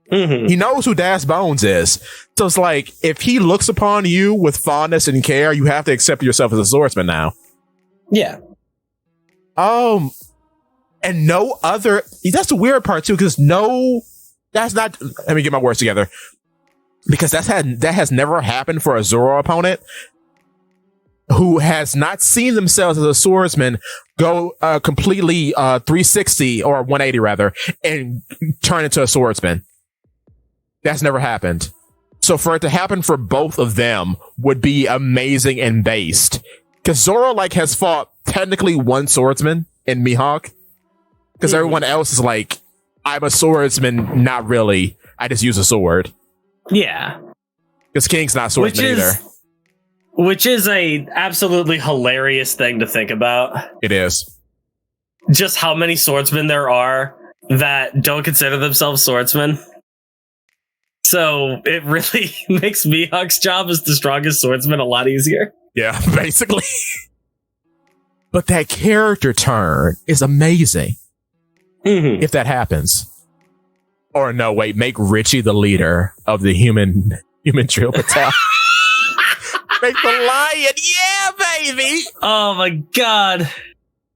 he knows who Das Bones is. So it's like, if he looks upon you with fondness and care, you have to accept yourself as a swordsman now. Yeah. And no other. That's the weird part too, because that's not. Let me get my words together. Because that has never happened for a Zoro opponent who has not seen themselves as a swordsman go completely 360 or 180 rather and turn into a swordsman. That's never happened. So for it to happen for both of them would be amazing and based. Because Zoro has fought technically one swordsman in Mihawk. Because everyone else is like, I'm a swordsman, not really. I just use a sword. Yeah. Because King's not a swordsman either. Which is a absolutely hilarious thing to think about. It is. Just how many swordsmen there are that don't consider themselves swordsmen. So it really makes Mihawk's job as the strongest swordsman a lot easier. Yeah, basically. But that character turn is amazing. If that happens. Or no, wait, make Richie the leader of the human drill battalion. Make the lion. Yeah, baby. Oh my God.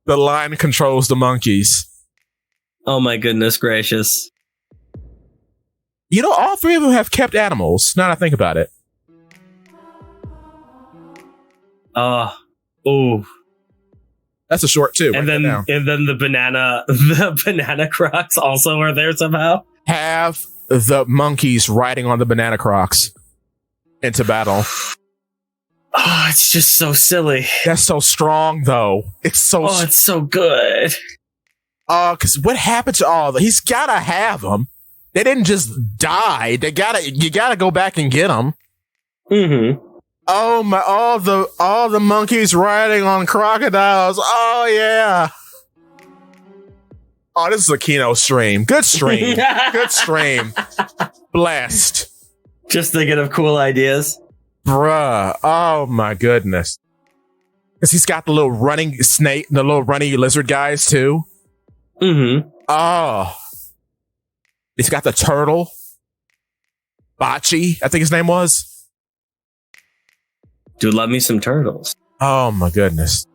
The lion controls the monkeys. Oh my goodness gracious. You know, all three of them have kept animals. Now that I think about it. Ooh. That's a short too. And then the banana crocs also are there somehow. Have the monkeys riding on the banana crocs into battle. Oh, it's just so silly. That's so strong, though. It's so. Oh, it's so good. Because what happened to all? He's gotta have them. They didn't just die. You gotta go back and get them. Oh my! All the monkeys riding on crocodiles. Oh yeah. Oh, this is a Kino stream. Good stream. Good stream. Blessed. Just thinking of cool ideas. Bruh. Oh my goodness. Because he's got the little running snake, the little running lizard guys too. Oh. He's got the turtle. Bachi, I think his name was. Dude, love me some turtles. Oh my goodness.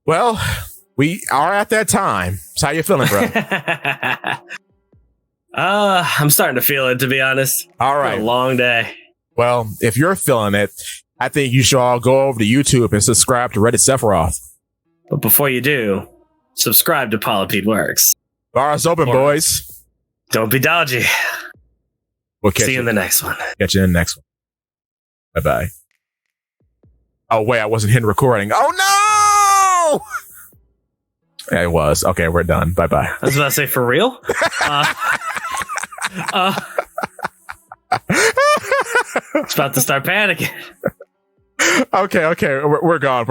Well, we are at that time. So how you feeling, bro? I'm starting to feel it, to be honest. All right. It's been a long day. Well, if you're feeling it, I think you should all go over to YouTube and subscribe to Reddit Sephiroth. But before you do, subscribe to Polypede Works. Bars open, boys. Don't be dodgy. We'll catch you in the next one. Catch you in the next one. Bye-bye. Oh, wait, I wasn't hitting recording. Oh, no! Yeah, it was. Okay, we're done. Bye-bye. I was about to say, for real? It's about to start panicking. Okay. We're gone.